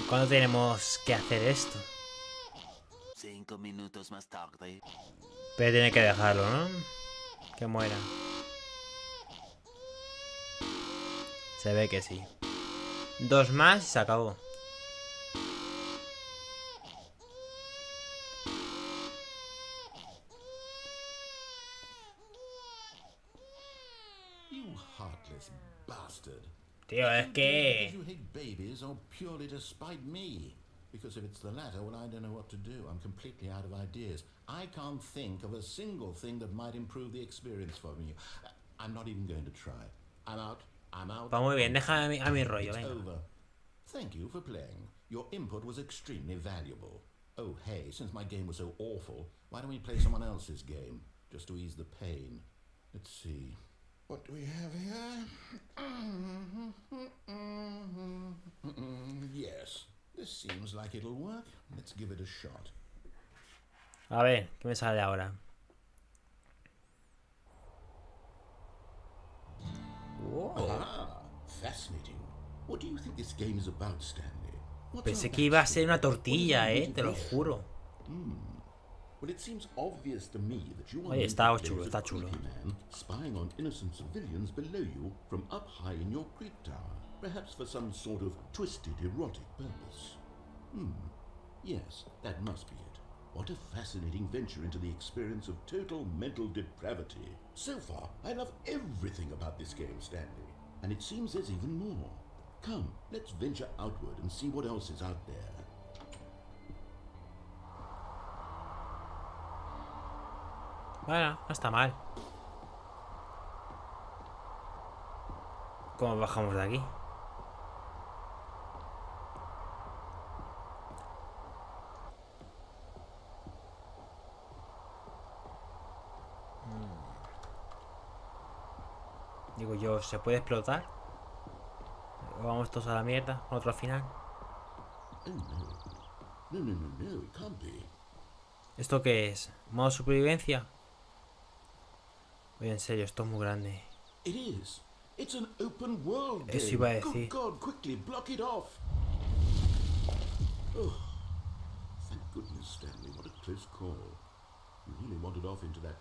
¿Cuándo tenemos que hacer esto? 5 minutos más tarde. Pero tiene que dejarlo, ¿no? Que muera. Se ve que sí. 2 más y se acabó. You heartless bastard. Tío, es Because que... you hate babies or purely to spite me? Because if it's the latter, well, I don't know what to do. I'm completely out of ideas. I can't think of a single thing that might improve the experience for you. I'm not even going to try. I'm out. I'm out. Va muy bien, deja a mi rollo, It's venga. over. Thank you for playing. Your input was extremely valuable. Oh, hey, since my game was so awful, why don't we play someone else's game? Just to ease the pain. Let's see. What do we have here? Yes, this seems like it'll work. Let's give it a shot. A ver, ¿qué me sale ahora? Ah, fascinating. What do you think this game is about, Stanley? What's Pensé our que iba a backstory? ser una What is tortilla, our te lo motivation? juro. Well, it seems obvious to me that you are Oye, meant está to play chulo, as a está chulo. creepy man spying on innocent civilians below you from up high in your creep tower, perhaps for some sort of twisted erotic purpose. Yes, that must be it. What a fascinating venture into the experience of total mental depravity. So far, I love everything about this game, Stanley. And it seems there's even more. Come, let's venture outward and see what else is out there. Bueno, no está mal. ¿Cómo bajamos de aquí? Digo yo, ¿se puede explotar? ¿O vamos todos a la mierda? ¿Con otro final? Oh no. No, it can't be. ¿Esto qué es? ¿Modo supervivencia? Oye, en serio, esto es muy grande. It is. It's an open world game. Eso iba a Good decir. God, quickly, block it off. Oh, thank goodness, Stanley. What a close call. You really wandered off into that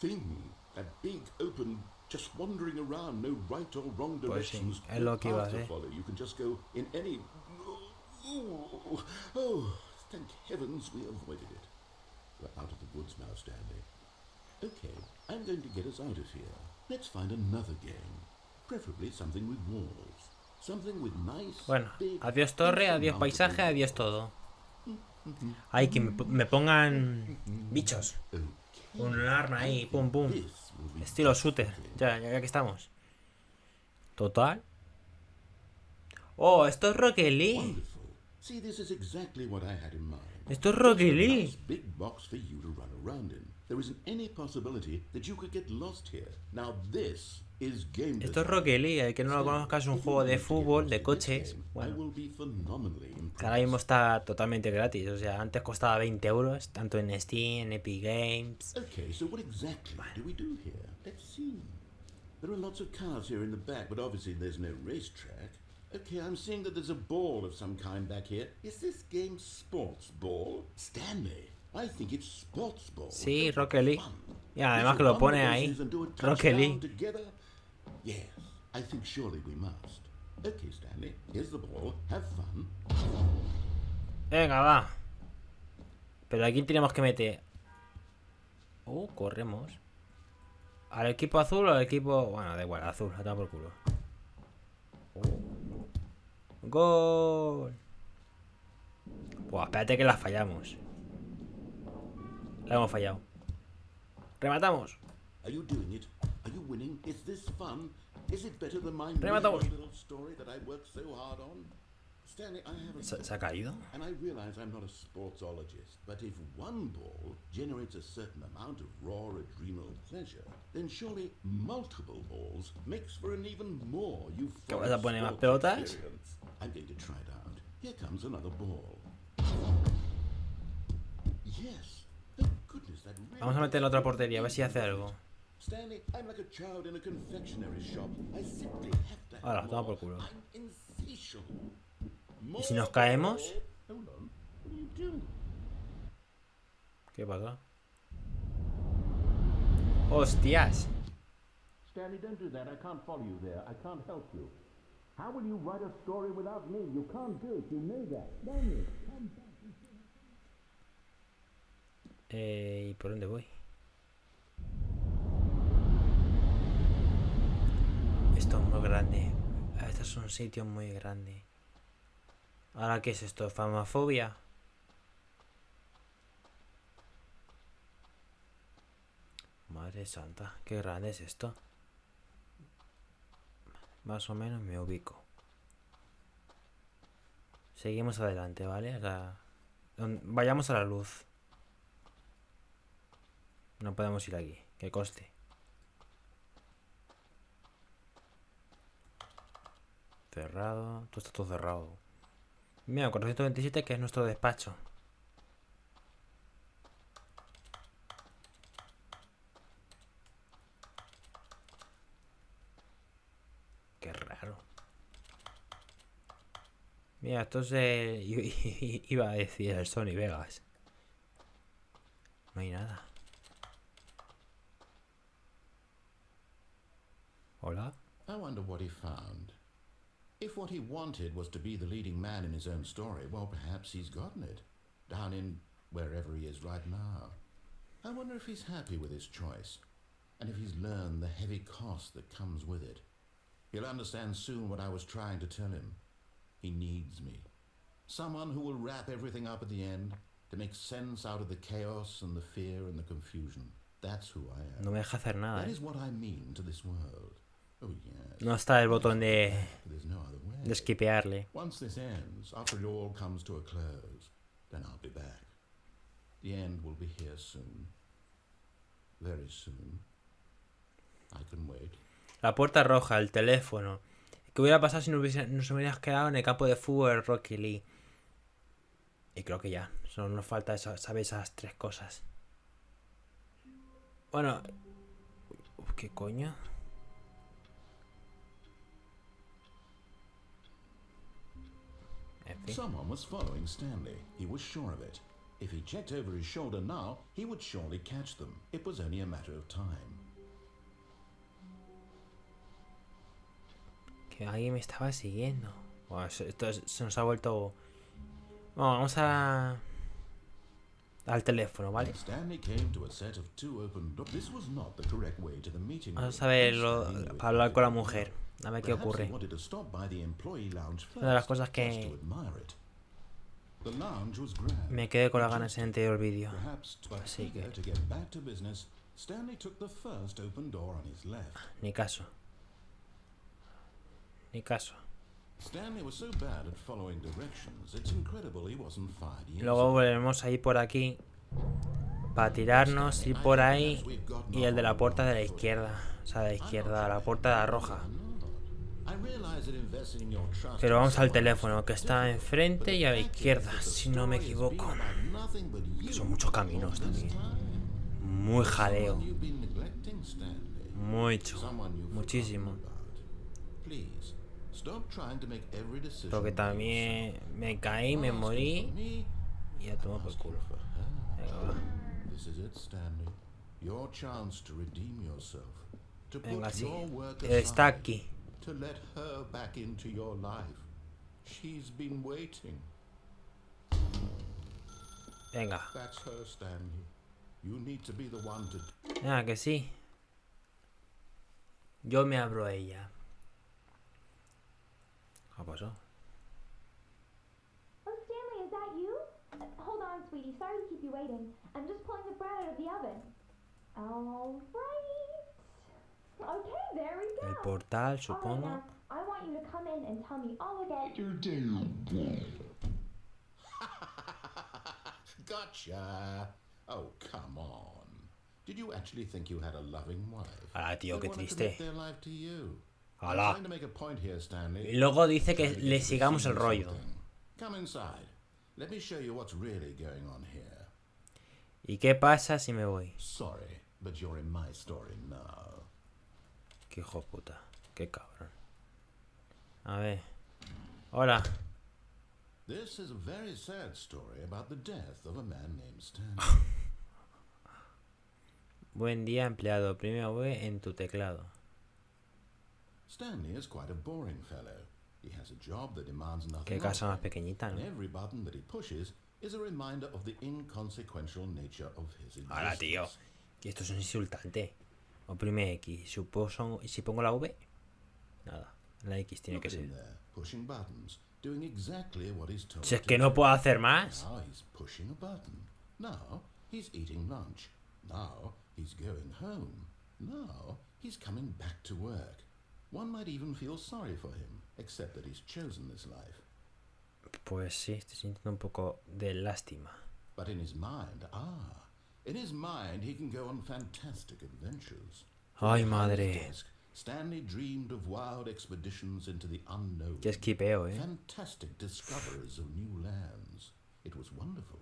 thing, that big open, just wandering around, no right or wrong Pues sí, directions, es no lo que iba a path to hacer. follow. You can just go in any. Oh, thank heavens we avoided it. We're out of the woods now, Stanley. Okay, I'm going to get us out of here. Let's find another game. Preferably something with walls. Something with nice, Bueno, big, adiós torre, adiós insurmountable paisaje, adiós todo. Ay, que me pongan bichos. Un arma ahí, pum pum. This will be Estilo just shooter. okay. Ya que estamos. Total. Oh, esto es Rocket League. Wonderful. See, this is exactly what I had in mind. Esto es Just Rocket a League. nice big box for you to run around in. There isn't any possibility that you could get lost here. Now this is game Esto es design. Rocket League. El que no lo conozca es un juego de fútbol, de coches. I Bueno, will be phenomenally que ahora mismo impressed. está totalmente gratis. O sea, antes costaba 20 euros, tanto en Steam, en Epic Games. Okay, so what exactly do we do here? Let's see. There are lots of cars here in the back, but obviously there's no racetrack. Okay, I'm seeing that there's a ball of some kind back here. Is this game sports ball? Stanley, I think it's sports ball. Sí, That's Rocket League. fun. Y además que lo pone ahí. Rocket League. Together? Yes, I think surely we must. Okay, Stanley, here's the ball. Have fun. Venga, va. Pero aquí tenemos que meter. Corremos. ¿Al equipo azul o al equipo...? Bueno, da igual, azul, a tomar por culo. ¡Gol! Buah, espérate que la fallamos. La hemos fallado. ¡Rematamos! Are you doing it? Are you winning? Is this fun? Is it better than my Rematamos. miserable little story that I worked so hard on? Stanley, I have a ¿Se ha caído? and I realize I'm not a sportsologist, but if one ball generates a certain amount of raw adrenal pleasure, then surely multiple balls makes for an even more ¿Que euphoric vas a poner más sports pelotas? experience. I'm going to try it out. Here comes another ball. Yes. Thank goodness that really Vamos a meter la otra portería, a ver si hace algo. Stanley, I'm like a child in a confectionery shop. I simply have to have Ahora, more. toma por culo. I'm insatiable. ¿Y si nos caemos? Hold on. What are you doing? ¿Qué pasa? ¡Hostias! Stanley, don't do that. I can't follow you there. I can't help you. How will you write a story without me? You can't do it. You know that. Stanley, come back. ¿Y por dónde voy? Esto es muy grande. Este es un sitio muy grande. ¿Ahora qué es esto? ¿Famafobia? Madre santa, qué grande es esto. Más o menos me ubico. Seguimos adelante, ¿vale? O sea, vayamos a la luz. No podemos ir aquí, que coste. Cerrado, todo está todo cerrado. Mira, 427 que es nuestro despacho. Qué raro. Mira, esto es iba a decir el Sony Vegas. No hay nada. Hola. I wonder what he found. If what he wanted was to be the leading man in his own story, well, perhaps he's gotten it. Down in wherever he is right now. I wonder if he's happy with his choice. And if he's learned the heavy cost that comes with it. He'll understand soon what I was trying to tell him. He needs me. Someone who will wrap everything up at the end to make sense out of the chaos and the fear and the confusion. That's who I am. No me deja hacer nada, That is what I mean to this world. Oh yes. No está el botón de There's no other way. esquipearle. Once this ends, after it all comes to a close, then I'll be back. The end will be here soon. Very soon. I can wait. La puerta roja, el teléfono. ¿Qué hubiera pasado si nos hubieras quedado en el campo de fútbol de Rocky Lee? Y creo que ya. Solo nos falta saber esas 3 cosas. Bueno. ¿Qué coño? En fin. Someone was following Stanley. He was sure of it. If he checked over his shoulder now, he would surely catch them. It was only a matter of time. Que alguien me estaba siguiendo. Bueno, esto se nos ha vuelto... Bueno, vamos al teléfono, ¿vale? Stanley came to a set of 2 open doors. This was not the correct way to the meeting room. Vamos a ver para hablar con la mujer. A ver qué Perhaps he ocurre. wanted to stop by the employee lounge first, Una de las cosas just que to admire it. The lounge was grand. me quedé con las ganas en el anterior vídeo. Perhaps, but Así que... eager to get back to business, Stanley took the first open door on his left. Ni caso. Ni caso. Stanley was so bad at following directions, it's incredible he wasn't fired years Luego ago. volveremos a ir por aquí. Para tirarnos, ir por ahí. Y el de la puerta de la izquierda. O sea, de la izquierda, la puerta de la roja. I realize that investing in your trust Pero vamos in al someone teléfono, else que is está different, enfrente y a la but izquierda, the si no me story has equivoco. been about nothing but you Son muchos caminos all this también. time. Muy jaleo. Someone you've been neglecting, Stanley. Mucho. Someone you've Muchísimo. forgotten about. Please, stop trying to make every decision Porque by también yourself. me caí, me Asking for morí. me, Y ya tomo por asking culo. for her. Venga, va. This is it, Stanley. Your chance to redeem yourself. To Venga, put sí. your work Está aside. aquí. To let her back into your life. She's been waiting. Venga. That's her, Stanley. You need to be the one to... Venga, que sí. Yo me abro a ella. ¿Qué pasó? Oh, Stanley, is that you? Hold on, sweetie. Sorry to keep you waiting. I'm just pulling the bread out of the oven. All right. Okay, there we go. El portal, All right, supongo. now, I want you to come in and tell me all about your Gotcha. Oh, come on. Did you actually think you had a loving wife? Ah, tío, They qué wanna triste. commit their life to you. I'm Hala. trying to make a point here, Stanley. Y luego dice que Trying to le get to the sigamos el scene of rollo. something. Come inside. Let me show you what's really going on here. ¿Y qué pasa si me voy? Sorry, but you're in my story now. Qué hijo de puta. Qué cabrón. A ver. Hola. This is a very sad story about the death of a man named Stanley. Buen día, empleado. Primero V en tu teclado. Stanley is quite a boring fellow. He has a job that demands nothing Qué of casa más him, pequeñita, and ¿no? every button that he pushes is a reminder of the inconsequential nature of his existence. Ahora, tío. Que esto es un insultante. Oprime X. ¿Y si pongo la V? Nada. La X tiene Look que at him ser. there, pushing buttons, doing exactly what he's told Si es to que no do. puedo hacer más. Now he's pushing a button. Now he's eating lunch. Now he's going home. Now he's coming back to work. One might even feel sorry for him, except that he's chosen this life. Pues sí, estoy sintiendo un poco de lástima. But in his mind, in his mind he can go on fantastic adventures. Ay, Behind his madre. desk, Stanley dreamed of wild expeditions into the unknown. Qué esquipeo, Fantastic discoveries of new lands. It was wonderful.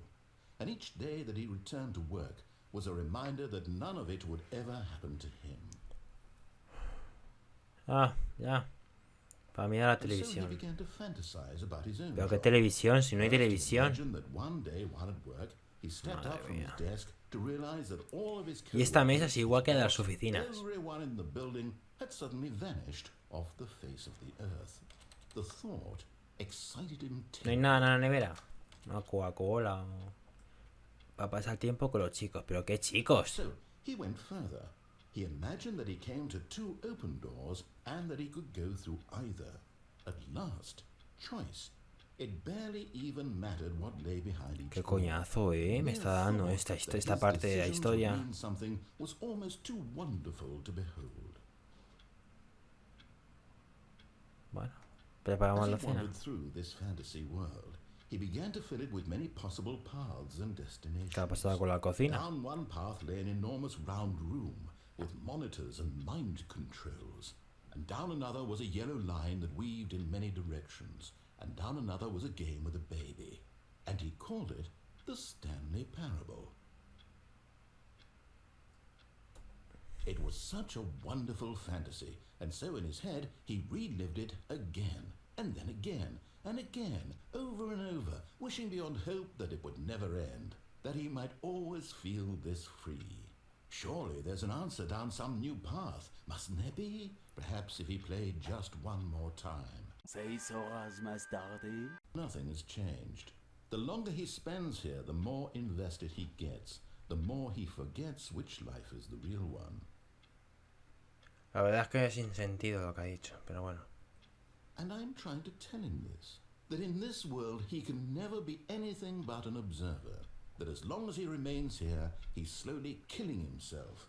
And each day that he returned to work was a reminder that none of it would ever happen to him. Ah, ya. Para mirar la And so he televisión. began to fantasize about his own Pero qué job. televisión, si no hay First, he televisión. imagined that one day while at work, he stepped Madre out from his mía. desk to realize that all of his Y esta mesa coworkers, es igual que la de las his boss, oficinas. everyone in the building had suddenly vanished off the face of the earth. The thought excited him No hay nada en la nevera. Una Coca-Cola o... Para pasar tiempo con los chicos. ¿Pero qué chicos? So he went further. He imagined that he came to 2 open doors and that he could go through either. At last, choice. It barely even mattered what lay behind each Qué door. coñazo, The me está dando mere esta thought that his parte de la decision to historia. mean something was almost too wonderful to behold. Bueno, preparamos As la he cena. wandered through this fantasy world, he began to fill it with many possible paths and destinations. ¿Qué ha pasado con la cocina? Down one path lay an enormous round room with monitors and mind controls. and down another was a yellow line that weaved in many directions, and down another was a game with a baby, and he called it the Stanley Parable. It was such a wonderful fantasy, and so in his head he relived it again, and then again, and again, over and over, wishing beyond hope that it would never end, that he might always feel this free. Surely there's an answer down some new path, mustn't there be? Perhaps if he played just one more time. 6 horas más tarde. Nothing has changed. The longer he spends here, the more invested he gets, the more he forgets which life is the real one. La verdad es que es sin sentido lo que ha dicho, pero bueno. And I'm trying to tell him this, that in this world he can never be anything but an observer, that as long as he remains here, he's slowly killing himself.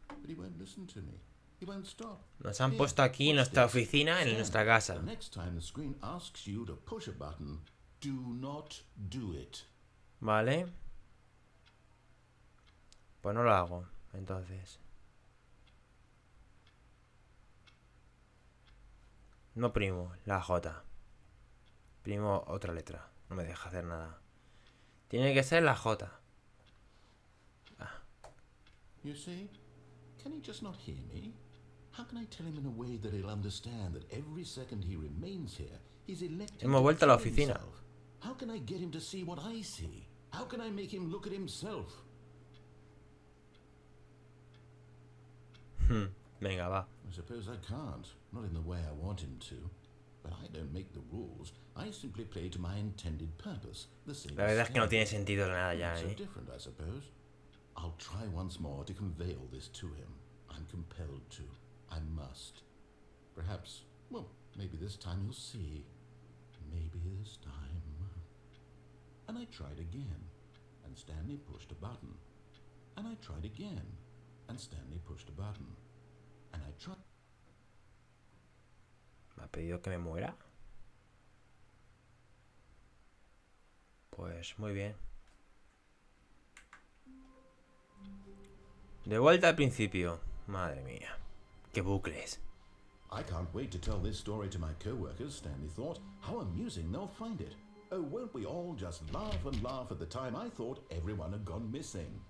But he won't listen to me. He won't stop. Nos han puesto aquí en nuestra oficina, en nuestra casa. The next time the screen asks you to push a button, do not do it. Vale. Pues no lo hago, entonces. No primo la J. Primo otra letra. No me deja hacer nada. Tiene que ser la J. Ah. You see? Can he just not hear me? How can I tell him in a way that he'll understand that every second he remains here, he's elected Hemos vuelto a la to kill oficina. himself? How can I get him to see what I see? How can I make him look at himself? Venga, va. I suppose I can't, not in the way I want him to. But I don't make the rules. I simply play to my intended purpose. The same La verdad es que no tiene Stanley. sentido nada ya, So ¿eh? different, I suppose. I'll try once more to convey all this to him. I'm compelled to. I must. Perhaps, well, maybe this time you'll see. Maybe this time. And I tried again, and Stanley pushed a button. And I tried again, and Stanley pushed a button. And I tried. ¿Me ha pedido que me muera? Pues muy bien. De vuelta al principio. Madre mía. Qué bucles. I can't wait to tell this story to my co-workers, Stanley thought. How amusing they'll find it. Oh, won't we all just laugh and laugh at the time I thought everyone had gone missing.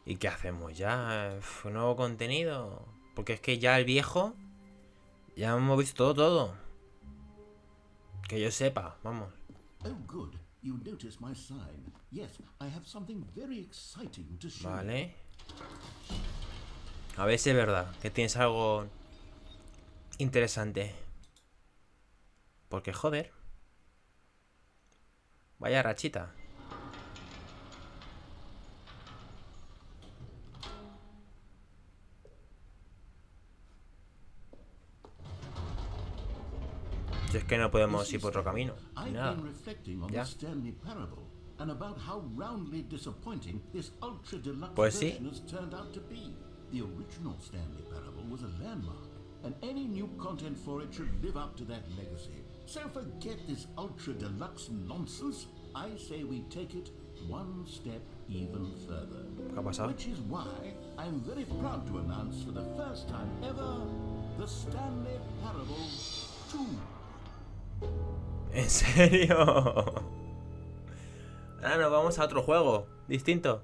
¿Y qué hacemos ya? ¿Un nuevo contenido? Porque es que ya el viejo... Ya hemos visto todo. Que yo sepa, vamos. Oh, good. You noticed my sign. Yes, I have something very exciting to show. Vale. A ver si es verdad que tienes algo interesante. Porque joder. Vaya rachita. Si es que no podemos ir por otro camino. Ni I've nada. been reflecting on Ya. the Stanley Parable and about how roundly disappointing this ultra deluxe Pues sí. version has turned out to be. The original Stanley Parable was a landmark, and any new content for it should live up to that legacy. So forget this ultra deluxe nonsense. I say we take it one step even further. ¿Qué ha pasado? Which is why I'm very proud to announce for the first time ever the Stanley Parable 2. ¿En serio? Ahora nos vamos a otro juego distinto.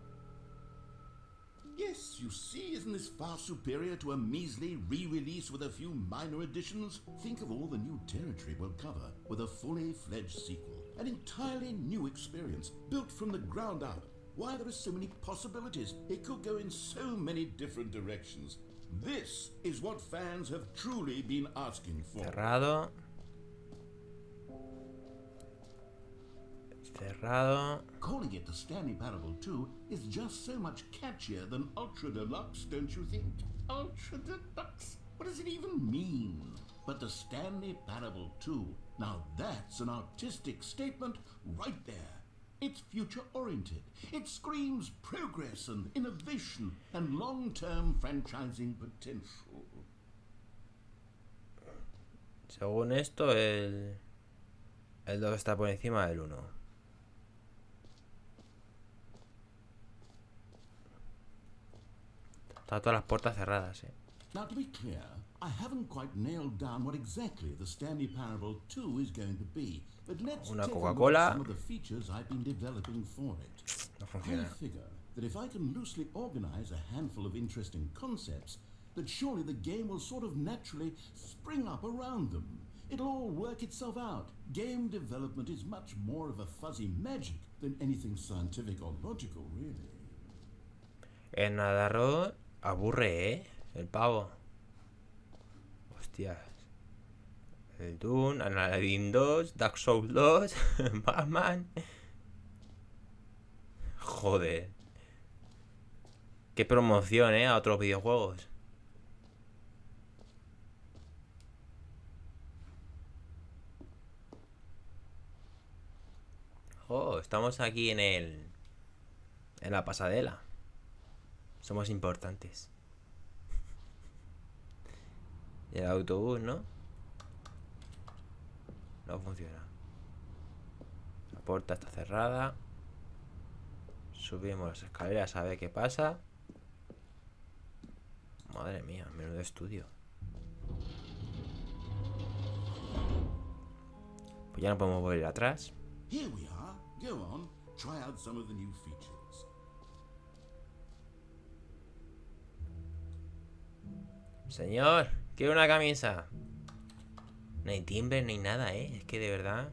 Yes, you see, isn't this far superior to a measly re-release with a few minor additions? Think of all the new territory we'll cover with a fully fledged sequel. An entirely new experience, built from the ground up. Why, there are so many possibilities. It could go in so many different directions. This is what fans have truly been asking for. Cerrado. Cerrado. Calling it the Stanley Parable 2 is just so much catchier than Ultra Deluxe, don't you think? Ultra Deluxe? What does it even mean? But the Stanley Parable 2, now that's an artistic statement right there. It's future-oriented. It screams progress and innovation and long-term franchising potential. Según esto, el 2 está por encima del 1. Están todas las puertas cerradas, Now, to be clear, I haven't quite nailed down what exactly the Stanley Parable 2 is going to be, but let's Una take a look Coca-Cola. at some of the features I've been developing for it. No I funciona. figure that if I can loosely organize a handful of interesting concepts, that surely the game will sort of naturally spring up around them. It'll all work itself out. Game development is much more of a fuzzy magic than anything scientific or logical, really. El narrador aburre, ¿eh? El pavo. Hostias. El Doom, Aladdin 2, Dark Souls 2, Batman. Joder. Qué promoción, a otros videojuegos. Oh, estamos aquí en la pasarela. Somos importantes. Y el autobús, ¿no? No funciona. La puerta está cerrada. Subimos las escaleras a ver qué pasa. Madre mía, menudo estudio. Pues ya no podemos volver atrás. Here we are. Go on, try out some of the new features. Señor, quiero una camisa. No hay timbre, ni nada, ¿eh? Es que de verdad...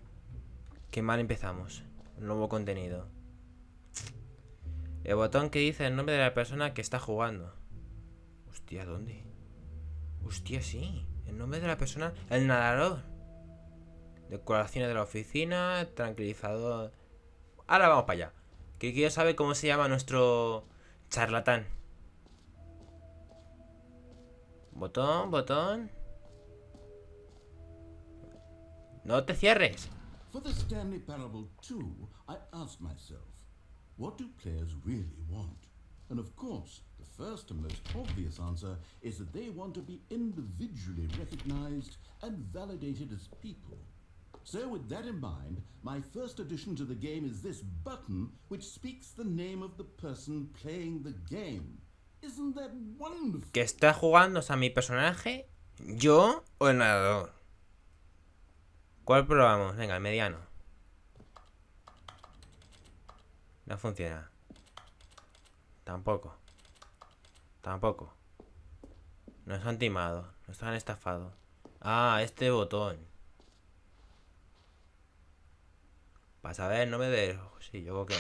Qué mal empezamos. Un nuevo contenido. El botón que dice el nombre de la persona que está jugando. Hostia, ¿dónde? Hostia, sí. El nombre de la persona... El narrador. Decoraciones de la oficina. Tranquilizador. Ahora vamos para allá. Que quiero saber cómo se llama nuestro charlatán. Botón, botón. No te cierres. For the Stanley Parable 2, I asked myself, what do players really want? And of course, the first and most obvious answer is that they want to be individually recognized and validated as people. So with that in mind, my first addition to the game is this button which speaks the name of the person playing the game. Isn't that wonderful? ¿Que está jugando a mi personaje? ¿Yo o el narrador? ¿Cuál probamos? Venga, el mediano. No funciona. Tampoco. Tampoco. Nos han timado. Nos han estafado. Ah, este botón. Para saber, no me de... Sí, yo creo que...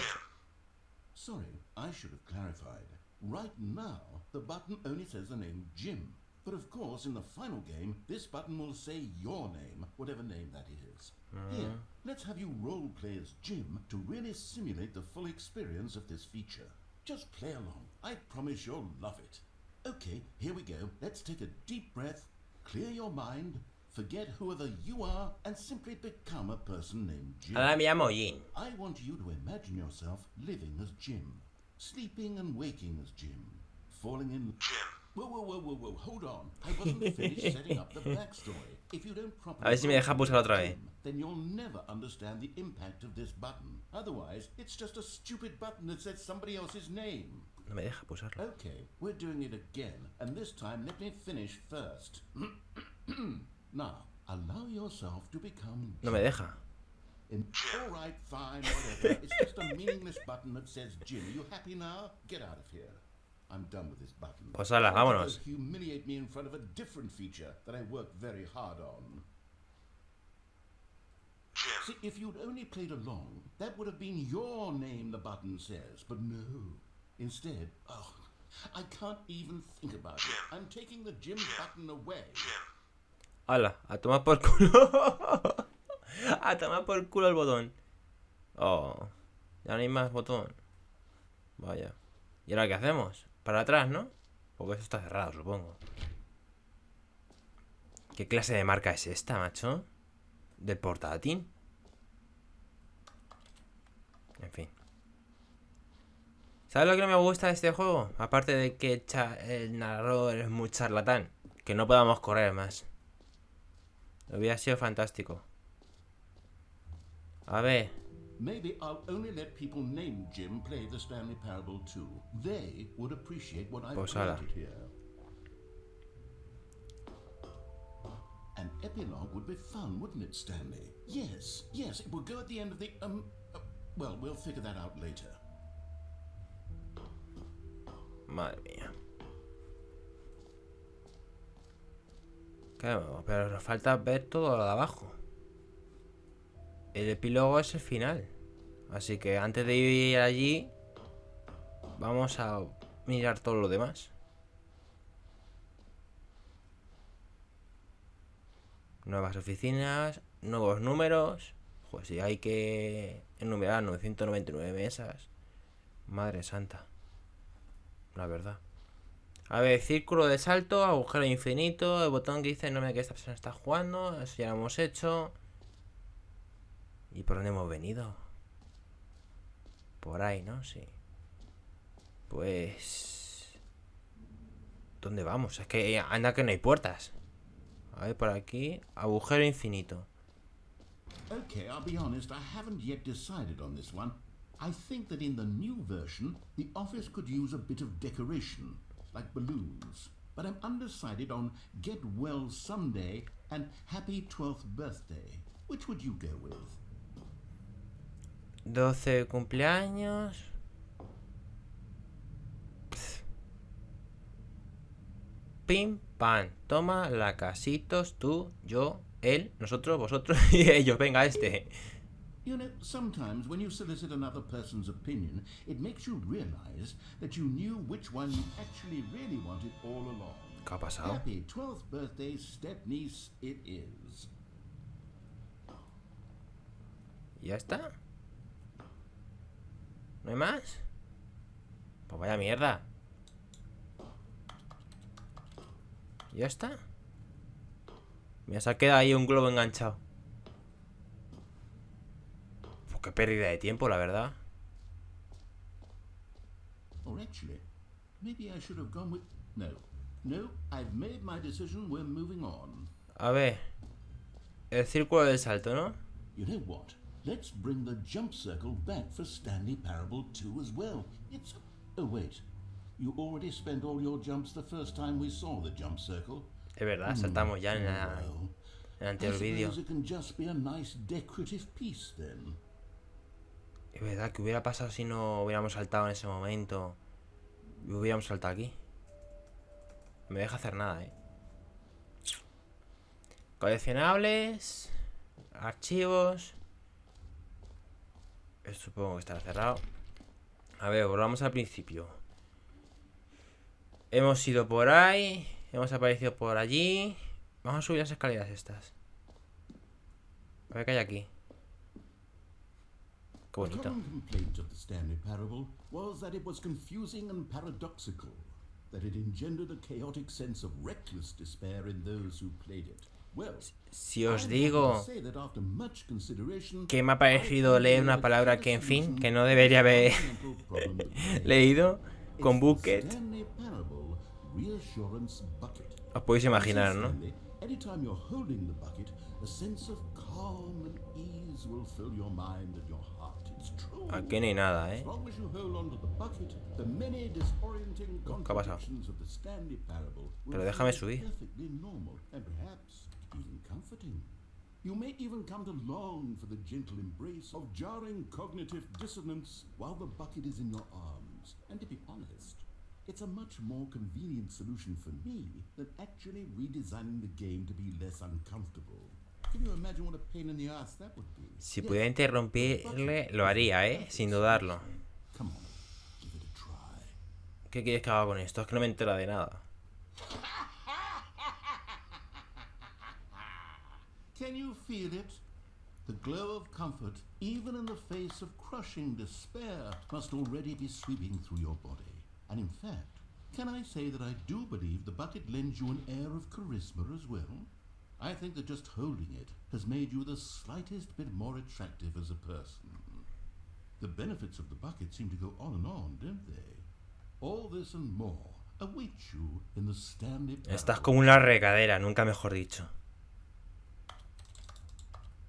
Sorry, I should have clarified. Right now, the button only says the name Jim. But of course, in the final game, this button will say your name, whatever name that is. Here, let's have you role-play as Jim to really simulate the full experience of this feature. Just play along. I promise you'll love it. Okay, here we go. Let's take a deep breath, clear your mind, forget whoever you are, and simply become a person named Jim. Ahora me llamo Jin. I want you to imagine yourself living as Jim, sleeping and waking as Jim, falling in... Whoa, hold on. I wasn't finished setting up the backstory. If you don't properly... A ver si me deja pulsar otra vez. Then you'll never understand the impact of this button. Otherwise, it's just a stupid button that says somebody else's name. No me deja pulsarlo. Okay, we're doing it again, and this time let me finish first. Now, allow yourself to become... No me deja. All right, fine, whatever. It's just a meaningless button that says Jim. Are you happy now? Get out of here. I'm done with this button. Pues hala, vámonos. Humiliate me in front of a different feature that I worked very hard on. See, if you'd only played along, that would have been your name the button says. But no. Instead, I can't even think about it. I'm taking the Jim button away. Hala, a tomar por culo. A tomar por culo el botón. Oh, ya no hay más botón. Vaya. ¿Y ahora qué hacemos? Para atrás, ¿no? Porque esto está cerrado, supongo. ¿Qué clase de marca es esta, macho? ¿Del portátil? En fin. ¿Sabes lo que no me gusta de este juego? Aparte de que el narrador es muy charlatán. Que no podamos correr más. Hubiera sido fantástico. A ver. Maybe I'll only let people named Jim play the Stanley Parable 2. They would appreciate what I've Pues hala. created here. An epilogue would be fun, wouldn't it, Stanley? Yes, yes, it would go at the end of the, well, we'll figure that out later. Madre mía. Claro, pero nos falta ver todo lo de abajo. El epílogo es el final. Así que antes de ir allí, vamos a mirar todo lo demás. Nuevas oficinas, nuevos números. Pues si hay que enumerar 999 mesas. Madre santa. La verdad. A ver, círculo de salto, agujero infinito, el botón que dice no me que esta persona está jugando. Eso ya lo hemos hecho. ¿Y por dónde hemos venido? Por ahí, ¿no? Sí. Pues... ¿dónde vamos? Es que anda que no hay puertas. A ver, por aquí. Agujero infinito. Okay, I'll be honest, I haven't yet decided on this one. I think that in the new version, the office could use a bit of decoration, like balloons. But I'm undecided on Get Well Someday and Happy 12th Birthday. Which would you go with? 12 cumpleaños. Pim, pam. Toma la casitos, tú, yo, él, nosotros, vosotros y ellos. Venga, este. You know, sometimes when you solicit another person's opinion, it makes you realize that you knew which one you actually really wanted all along. ¿Qué ha pasado? Happy 12th birthday, step-niece, it is. ¿Ya está? ¿No hay más? Pues vaya mierda. ¿Ya está? Mira, se ha quedado ahí un globo enganchado. Pues qué pérdida de tiempo, la verdad. Or actually, maybe I should have gone with... No, I've made my decision, we're moving on. A ver. El círculo del salto, ¿no? You know what? Let's bring the jump circle back for Stanley Parable 2 as well. It's... Oh, wait. You already spent all your jumps the first time we saw the jump circle. Es verdad, saltamos ya en el anterior vídeo. It can just be a nice decorative piece then. Es verdad, que hubiera pasado si no hubiéramos saltado en ese momento. Y hubiéramos saltado aquí. No me deja hacer nada, Coleccionables. Archivos. Esto supongo que estará cerrado. A ver, volvamos al principio. Hemos ido por ahí. Hemos aparecido por allí. Vamos a subir las escaleras estas. A ver qué hay aquí. Qué bonito. The common complaint of the Stanley Parable was that it was confusing and paradoxical, that it engendered a chaotic sense of reckless despair in those who played it. Well, Si os digo say that after much consideration, que me ha parecido leer una palabra que, en fin, que no debería haber leído con bucket, Stanley Parable Reassurance Bucket. os podéis imaginar, ¿no? Anytime you're holding the bucket, a sense of calm and ease will fill your mind and your heart. It's true. Aquí no hay nada, As long as you hold on to the bucket, the many disorienting ¿Qué ha pasado? contradictions of the Stanley Parable will Pero déjame feel subir. perfectly normal and perhaps even comforting. You may even come to long for the gentle embrace of jarring cognitive dissonance while the bucket is in your arms. And to be honest, it's a much more convenient solution for me than actually redesigning the game to be less uncomfortable. Can you imagine what a pain in the ass that would be? Si Yes, pudiera interrumpirle, lo haría, sin dudarlo. come on, give it a try. ¿Qué quieres que haga con esto? Es que no me entera de nada. Can you feel it? The glow of comfort, even in the face of crushing despair, must already be sweeping through your body. And in fact, can I say that I do believe the bucket lends you an air of charisma as well? I think that just holding it has made you the slightest bit more attractive as a person. The benefits of the bucket seem to go on and on, don't they? All this and more await you in the Stanley Parable. Estás como una regadera, nunca mejor dicho.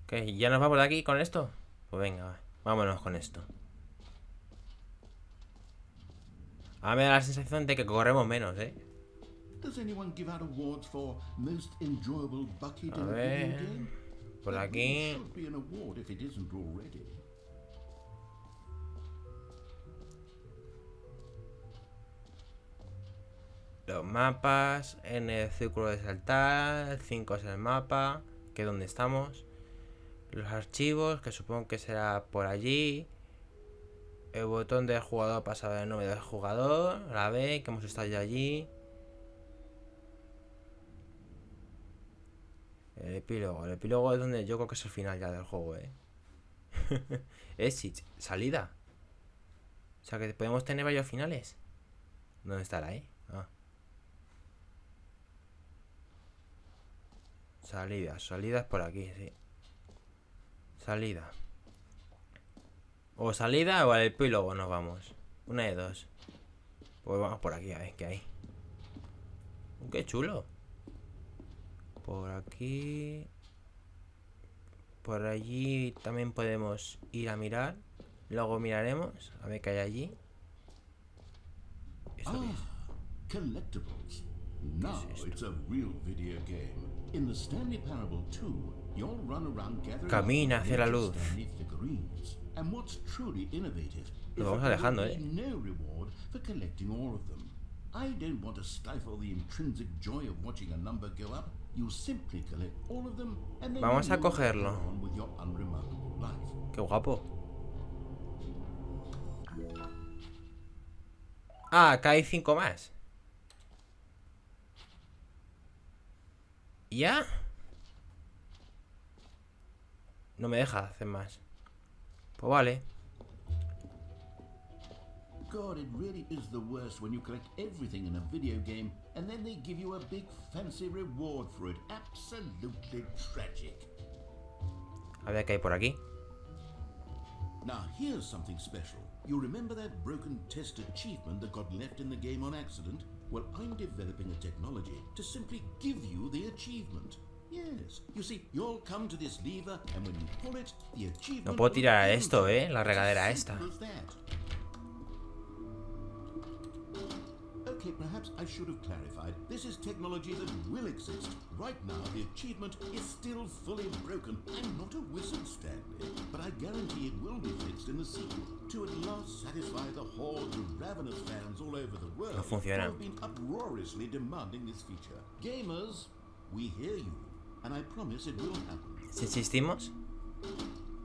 ¿Qué? ¿Ya nos vamos de aquí con esto? Pues venga, vámonos con esto. Ahora me da la sensación de que corremos menos, Does anyone give out awards for most enjoyable bucket A in a ver, video game? por There aquí. should be an award if it isn't already. Los mapas, en el círculo de saltar, el 5 es el mapa, que es donde estamos. Los archivos, que supongo que será por allí. El botón del jugador pasado del nombre del jugador, la B, que hemos estado ya allí. El epílogo es donde yo creo que es el final ya del juego, Exit, salida. O sea que podemos tener varios finales. ¿Dónde estará, Ah. Salida es por aquí, sí. Salida. O salida o al epílogo nos vamos. Una de dos. Pues vamos por aquí a ver qué hay. ¡Qué chulo! Por aquí. Por allí también podemos ir a mirar. Luego miraremos a ver qué hay allí. ¿Eso qué es? Collectibles. Now esto? it's a real video game. In the Stanley Parable 2, you'll run around gathering Camina hacia la luz. Stanley figurines. And what's truly innovative Lo is vamos that there alejando, will be no reward for collecting all of them. I don't want to stifle the intrinsic joy of watching a number go up. You simply collect all of them and then Vamos you a move cogerlo. on with your unremarkable life. ¡Qué guapo! Ah, acá hay 5 más. ¿Ya? No me deja hacer más. Pues vale. God, it really is the worst when you collect everything in a video game and then they give you a big fancy reward for it. Absolutely tragic. A ver qué hay por aquí. Now here's something special. You remember that broken test achievement that got left in the game on accident? Well, I'm developing a technology to simply give you the achievement. Yes, you see, you'll come to this lever and when you pull it, the achievement... No puedo tirar a will esto, enter. la regadera It's esta. as simple as that. Okay, perhaps I should have clarified. This is technology that will exist. Right now, the achievement is still fully broken. I'm not a wizard, Stanley, but I guarantee it will be fixed in the sequel to at last satisfy the horde of ravenous fans all over the world No funciona. who have been uproariously demanding this feature. Gamers, we hear you, and I promise it will happen. Si insistimos,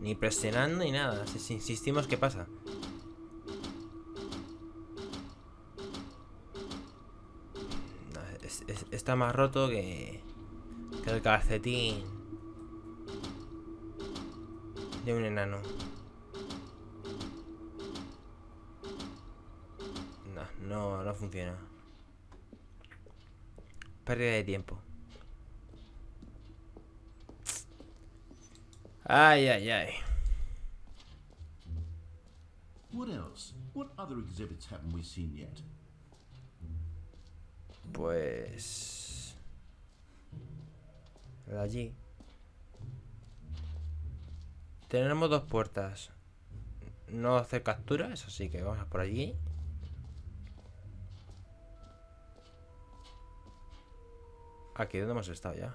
ni presionando ni nada. Si insistimos, ¿qué pasa? Está más roto que el calcetín de un enano. No funciona. Pérdida de tiempo. Ay. What else? What other exhibits haven't we seen yet? Pues... de allí. Tenemos 2 puertas. No hacer capturas, así que vamos a por allí. Aquí, ¿dónde hemos estado ya?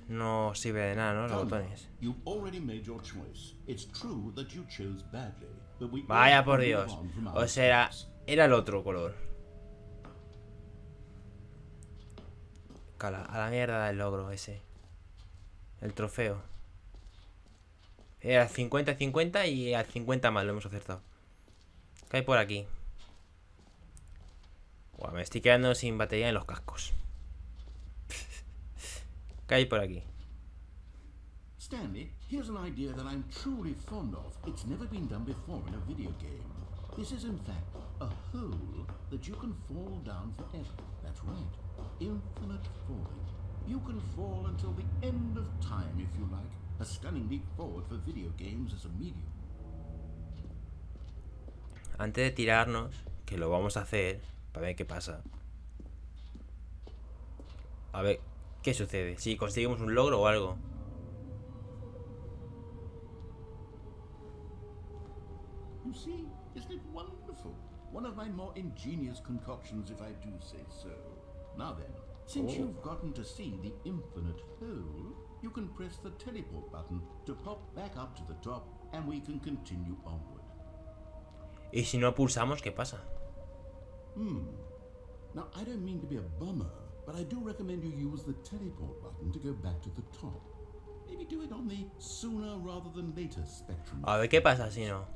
No sirve de nada, ¿no? Los botones. You've already made your choice. It's true that you chose badly, but we Vaya all por move Dios. on from our O sea, mistakes. era el otro color. Cala, a la mierda del logro ese. El trofeo. Era 50-50 y al 50 más lo hemos acertado. ¿Qué hay por aquí? Buah, me estoy quedando sin batería en los cascos. ¿Qué hay por aquí? Stanley, here's an idea that I'm truly fond of. It's never been done before in a video game. This is in fact a hole that you can fall down forever. That's right. Infinite falling. You can fall until the end of time if you like. A stunning leap forward for video games as a medium. Antes de tirarnos, que lo vamos a hacer, para ver qué pasa. A ver, ¿qué sucede? Si conseguimos un logro o algo. You see, isn't it wonderful? One of my more ingenious concoctions, if I do say so. Now then, since you've gotten to see the infinite hole, you can press the teleport button to pop back up to the top and we can continue onward. Y si no pulsamos, ¿qué pasa? Now, I don't mean to be a bummer, but I do recommend you use the teleport button to go back to the top. Maybe do it on the sooner rather than later spectrum. A ver qué pasa si no.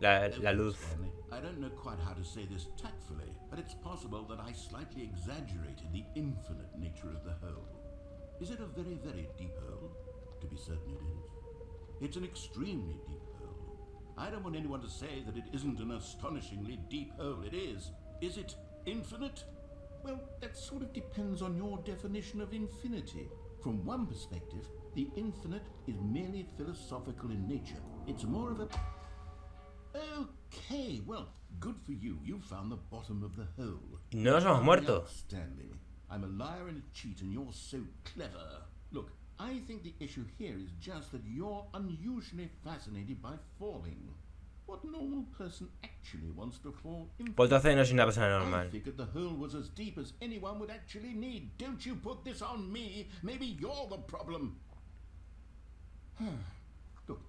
La luz. Stanley, I don't know quite how to say this tactfully, but it's possible that I slightly exaggerated the infinite nature of the hole. Is it a very, very deep hole? To be certain it is. It's an extremely deep hole. I don't want anyone to say that it isn't an astonishingly deep hole. It is. Is it infinite? Well, that sort of depends on your definition of infinity. From one perspective, the infinite is merely philosophical in nature. It's more of a... Okay, well, good for you. You found the bottom of the hole. No nos hemos muerto. Stanley, I'm a liar and a cheat and you're so clever. Look, I think the issue here is just that you're unusually fascinated by falling. What normal person actually wants to fall in? Pues entonces no soy una persona I normal. figured the hole was as deep as anyone would actually need. Don't you put this on me. Maybe you're the problem. Look,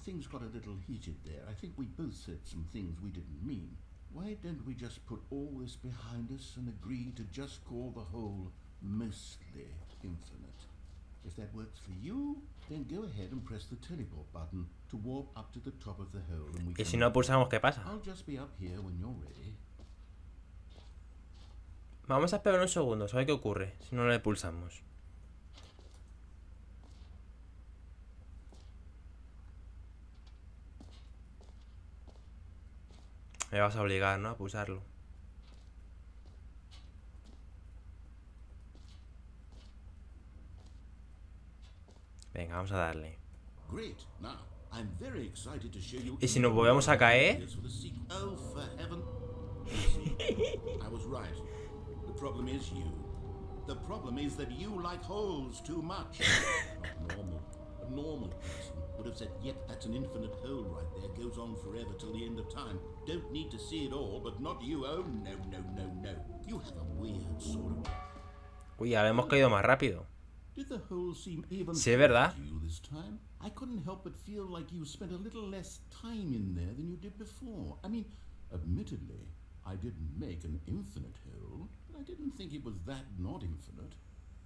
things got a little heated there. I think we both said some things we didn't mean. Why don't we just put all this behind us and agree to just call the hole mostly infinite? If that works for you, then go ahead and press the teleport button to warp up to the top of the hole and we Y si can... no pulsamos, ¿qué pasa? I'll just be up here when you're ready. Vamos a esperar unos segundos, a ver qué ocurre si no le pulsamos. Me vas a obligar, ¿no? A pulsarlo. Venga, vamos a darle. Great. Now, I'm very excited to show you... ¿Y si nos volvemos a caer? Oh, for heaven. I was right. The problem is you. The problem is that you like holes too much. Not normal. A normal person would have said, yep, that's an infinite hole right there. Goes on forever till the end of time. Don't need to see it all, but not you. Oh, no, no, no, no. You have a weird sort of... Uy, ahora hemos caído más rápido. Did the hole seem even Sí, es verdad. to you this time? I couldn't help but feel like you spent a little less time in there than you did before. I mean, admittedly, I didn't make an infinite hole, but I didn't think it was that not infinite.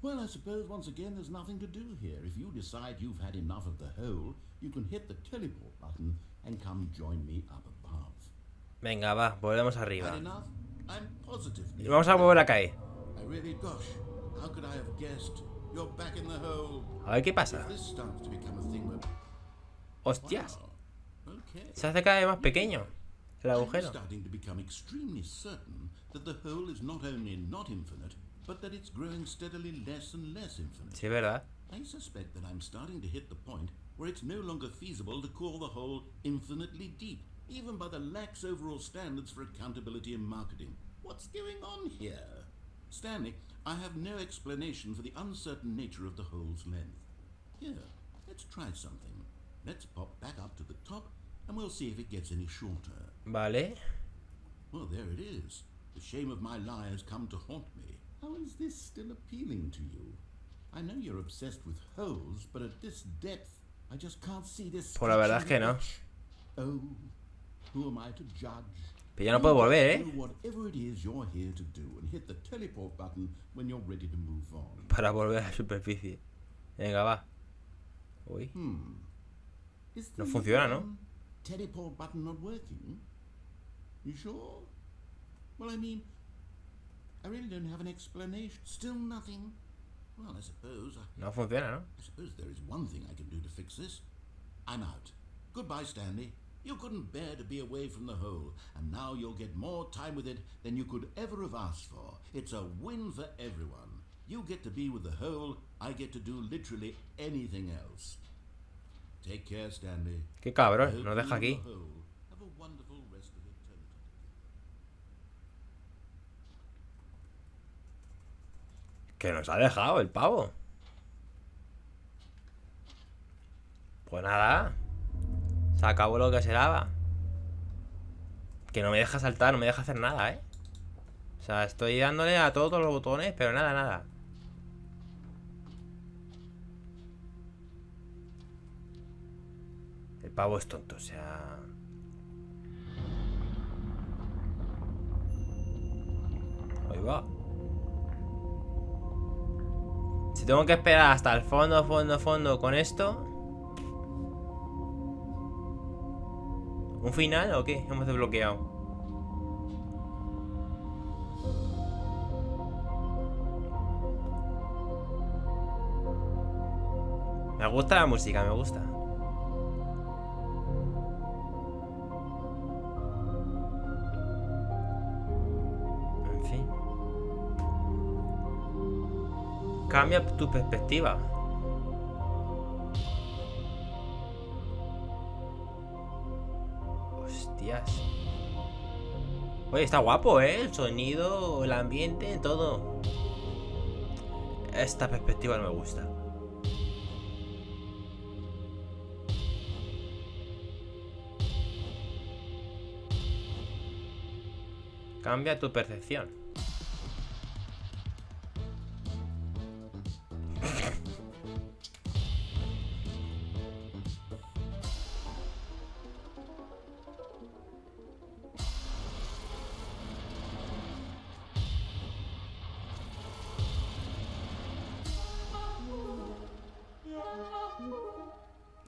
Well, I suppose once again there's nothing to do here. If you decide you've had enough of the hole, you can hit the teleport button and come join me up above. Venga, va, volvemos arriba. Had enough? I'm positively... Y vamos a volver a caer. I really, gosh, how could I have guessed? You're back in the hole. A ver qué pasa. If this starts to become a thing where... Hostias. Wow. Okay. Se hace cada vez más pequeño el I'm agujero. starting to become extremely certain that the hole is not only not infinite, but that it's growing steadily less and less infinite. Sí, es verdad. I suspect that I'm starting to hit the point where it's no longer feasible to call the hole infinitely deep, even by the lax overall standards for accountability and marketing. What's going on here? Stanley, I have no explanation for the uncertain nature of the hole's length. Here, let's try something. Let's pop back up to the top, and we'll see if it gets any shorter. Vale. Well, there it is. The shame of my lie has come to haunt me. How is this still appealing to you? I know you're obsessed with holes, but at this depth, I just can't see this. Pues la verdad es que no. Oh, who am I to judge? Pero ya no puedo volver, ¿eh? Do whatever it is you're here to do, and hit the teleport button when you're ready to move on. Para volver a la superficie. Venga, va. Uy. Is No the funciona, ¿no? teleport button not working? You sure? Well, I mean, I really don't have an explanation. Still nothing. Well, I suppose No funciona, ¿no? I suppose there is one thing I can do to fix this. I'm out. Goodbye, Stanley. You couldn't bear to be away from the hole, and now you'll get more time with it than you could ever have asked for. It's a win for everyone. You get to be with the hole, I get to do literally anything else. Take care, Stanley. Qué I cabrón, hope nos you deja and aquí. the hole have a wonderful rest of eternity. Que nos ha dejado el pavo. Pues nada. Se acabó lo que se daba. Que no me deja saltar, no me deja hacer nada, ¿eh? O sea, estoy dándole a todos los botones, pero nada, nada. El pavo es tonto, o sea... Ahí va. Si tengo que esperar hasta el fondo, fondo con esto... ¿Un final o qué? Hemos desbloqueado. Me gusta la música, me gusta. En fin. Cambia tu perspectiva. Hostias. Oye, está guapo, ¿eh? El sonido, el ambiente, todo. Esta perspectiva no me gusta. Cambia tu percepción.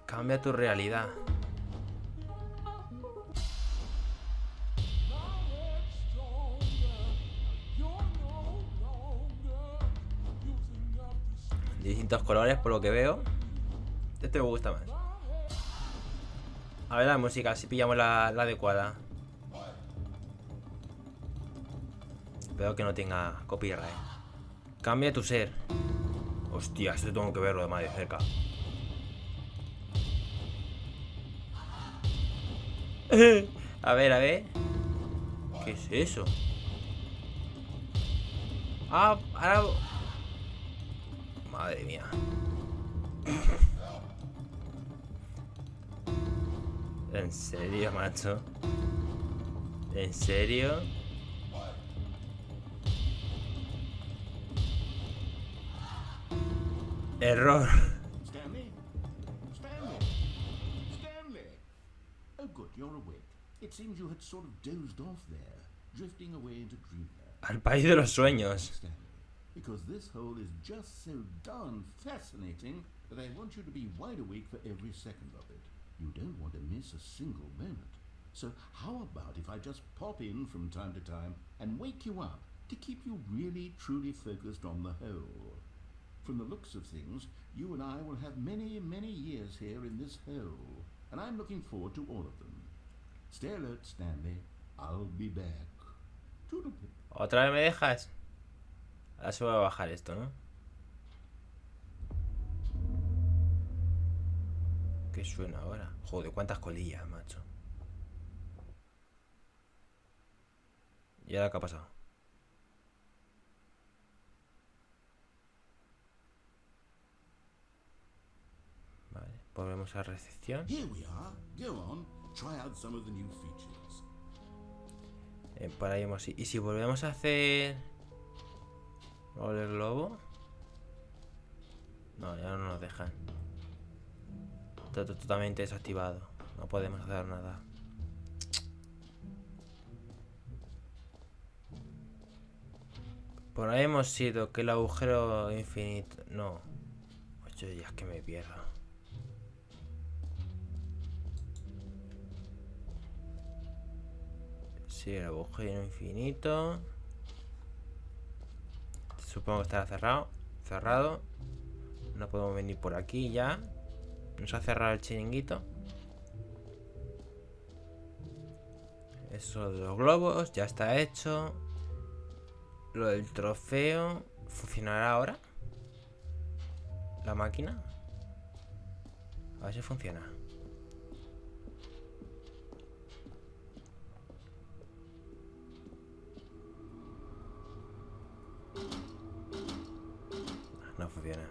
Cambia tu realidad. Distintos colores por lo que veo. Este me gusta más. A ver la música, si pillamos la adecuada. Espero que no tenga copyright. Cambia tu ser. Hostia, esto tengo que verlo de más de cerca. A ver, a ver. ¿Qué es eso? Ah, ahora... Madre mía. ¿En serio, macho? ¿En serio? Error. Stanley? Stanley? Stanley? Oh, good, you're awake. It seems you had sort of dozed off there, drifting away into dreamland. Al país de los sueños. Stanley, because this hole is just so darn fascinating that I want you to be wide awake for every second of it. You don't want to miss a single moment. So how about if I just pop in from time to time and wake you up to keep you really truly focused on the hole? From the looks of things, you and I will have many, many years here in this hole, and I'm looking forward to all of them. Stay alert, Stanley. I'll be back. Toodle-pip. ¿Otra vez me dejas? Ahora se va a bajar esto, ¿no? ¿Qué suena ahora? Joder, cuántas colillas, macho. ¿Y ahora qué ha pasado? Vale, volvemos a recepción. Here we are. Go on. Try out some of the new features. Por ahí hemos... ¿Y si volvemos a hacer... el globo? No, ya no nos dejan. Está totalmente desactivado. No podemos hacer nada. Por ahí hemos ido. Que el agujero infinito... No. Ocho días que me pierdo. Sí, el agujero infinito. Supongo que estará cerrado. Cerrado. No podemos venir por aquí ya. Nos ha cerrado el chiringuito. Eso de los globos ya está hecho. Lo del trofeo. ¿Funcionará ahora? ¿La máquina? A ver si funciona. No funciona.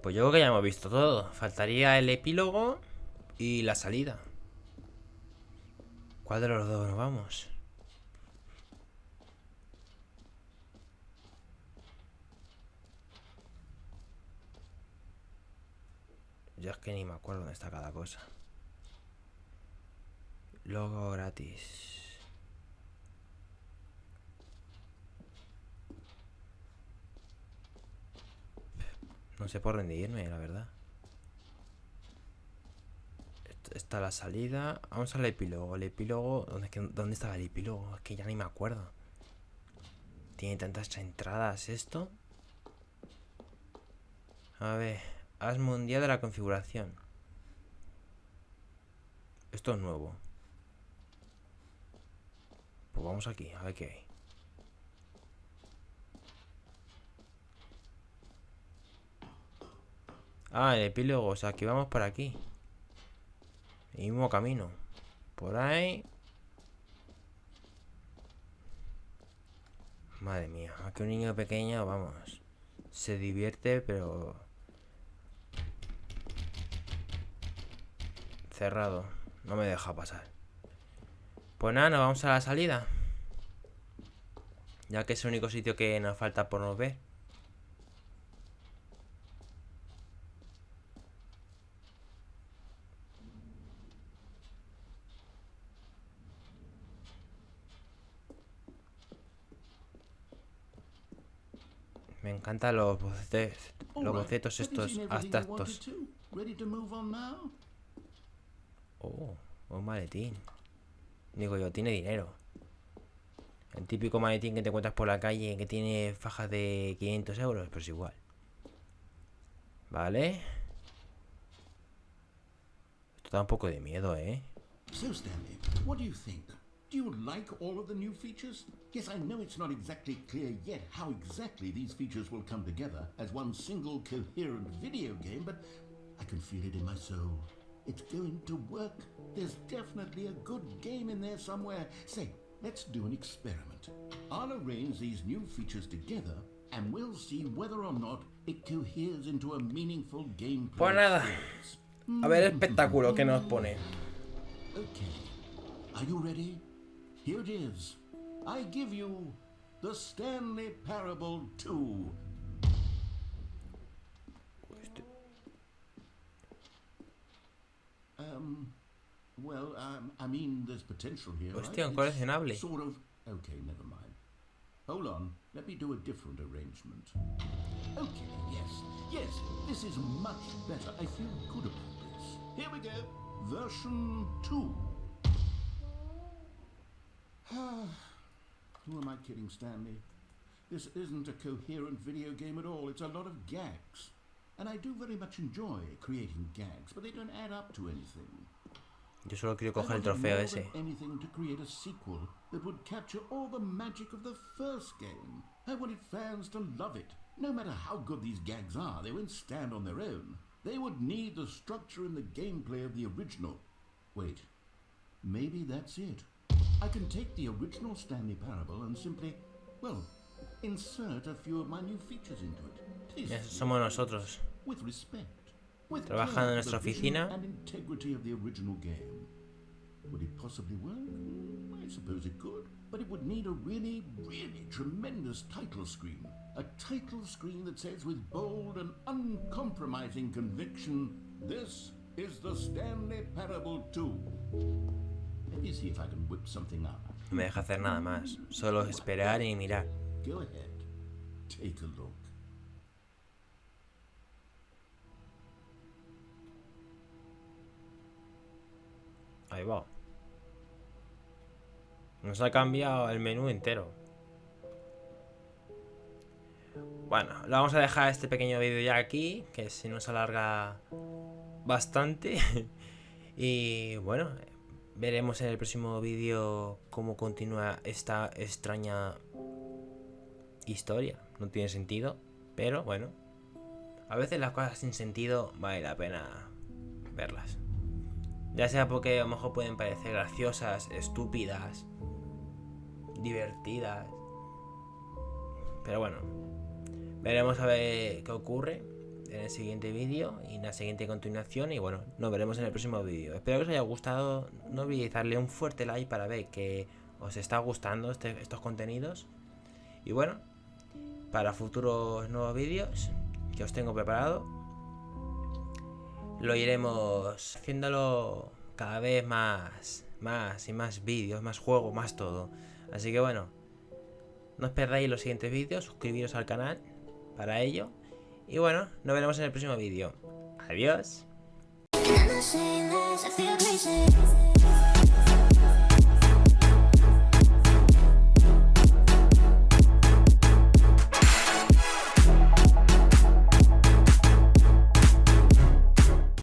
Pues yo creo que ya hemos visto todo. Faltaría el epílogo y la salida. ¿Cuál de los dos nos vamos? Yo es que ni me acuerdo dónde está cada cosa. Logo gratis. No sé por dónde irme, la verdad. Está la salida. Vamos al epílogo. El epílogo. ¿Dónde estaba el epílogo? Es que ya ni me acuerdo. Tiene tantas entradas esto. A ver. Haz mundial de la configuración. Esto es nuevo. Pues vamos aquí, a ver qué hay. Ah, el epílogo, o sea que vamos por aquí. El mismo camino. Por ahí. Madre mía, aquí un niño pequeño, vamos. Se divierte, pero... cerrado. No me deja pasar. Pues nada, nos vamos a la salida. Ya que es el único sitio que nos falta por nos ver. Me encantan los bocetos estos abstractos. Oh, un maletín. Digo yo, tiene dinero. El típico maletín que te encuentras por la calle que tiene fajas de 500 euros, pues igual. Vale. Esto da un poco de miedo, ¿eh? So, Stanley, what do you think? Do you like all of the new features? Yes, I know it's not exactly clear yet how exactly these features will come together as one single coherent video game, but I can feel it in my soul. It's going to work. There's definitely a good game in there somewhere. Say, let's do an experiment. I'll arrange these new features together and we'll see whether or not it coheres into a meaningful gameplay. Pues nada. A ver el espectáculo que nos pone. Okay. Are you ready? Here it is. I give you the Stanley Parable 2. I mean, there's potential here. Hostia, un It's coleccionable. sort of. Okay, never mind. Hold on. Let me do a different arrangement. Okay, yes, this is much better. I feel good about this. Here we go. Version 2. Who am I kidding, Stanley? This isn't a coherent video game at all. It's a lot of gags. And I do very much enjoy creating gags, but they don't add up to anything. Yo solo quiero coger el trofeo ese. Anything to create a sequel that would capture all the magic of the first game. I wanted fans to love it. No matter how good these gags are, they won't stand on their own. They would need the structure and the gameplay of the original. Wait, maybe that's it. I can take the original Stanley Parable and simply, well, insert a few of my new features into it. Eso somos nosotros. With respect. With Trabajando en nuestra the vision oficina. and integrity of the original game. Would it possibly work? I suppose it could, but it would need a really, really tremendous title screen. A title screen that says with bold and uncompromising conviction, "This is the Stanley Parable 2." Let me see if I can whip something up. No me deja hacer nada más. Solo esperar y mirar. Go ahead. Take a look. Ahí va. Nos ha cambiado el menú entero. Bueno, lo vamos a dejar este pequeño vídeo ya aquí, que se nos alarga bastante. Y bueno, veremos en el próximo vídeo cómo continúa esta extraña historia. No tiene sentido, pero bueno, a veces las cosas sin sentido vale la pena verlas. Ya sea porque a lo mejor pueden parecer graciosas, estúpidas, divertidas. Pero bueno, veremos a ver qué ocurre. en el siguiente vídeo y en la siguiente continuación. Y bueno, nos veremos en el próximo vídeo. Espero que os haya gustado. No olvidéis darle un fuerte like para ver que os está gustando estos contenidos. Y bueno, para futuros nuevos vídeos que os tengo preparado, lo iremos haciéndolo cada vez más y más vídeos, más juegos, más todo. Así que bueno, no os perdáis los siguientes vídeos, suscribiros al canal para ello. Y bueno, nos veremos en el próximo vídeo. Adiós.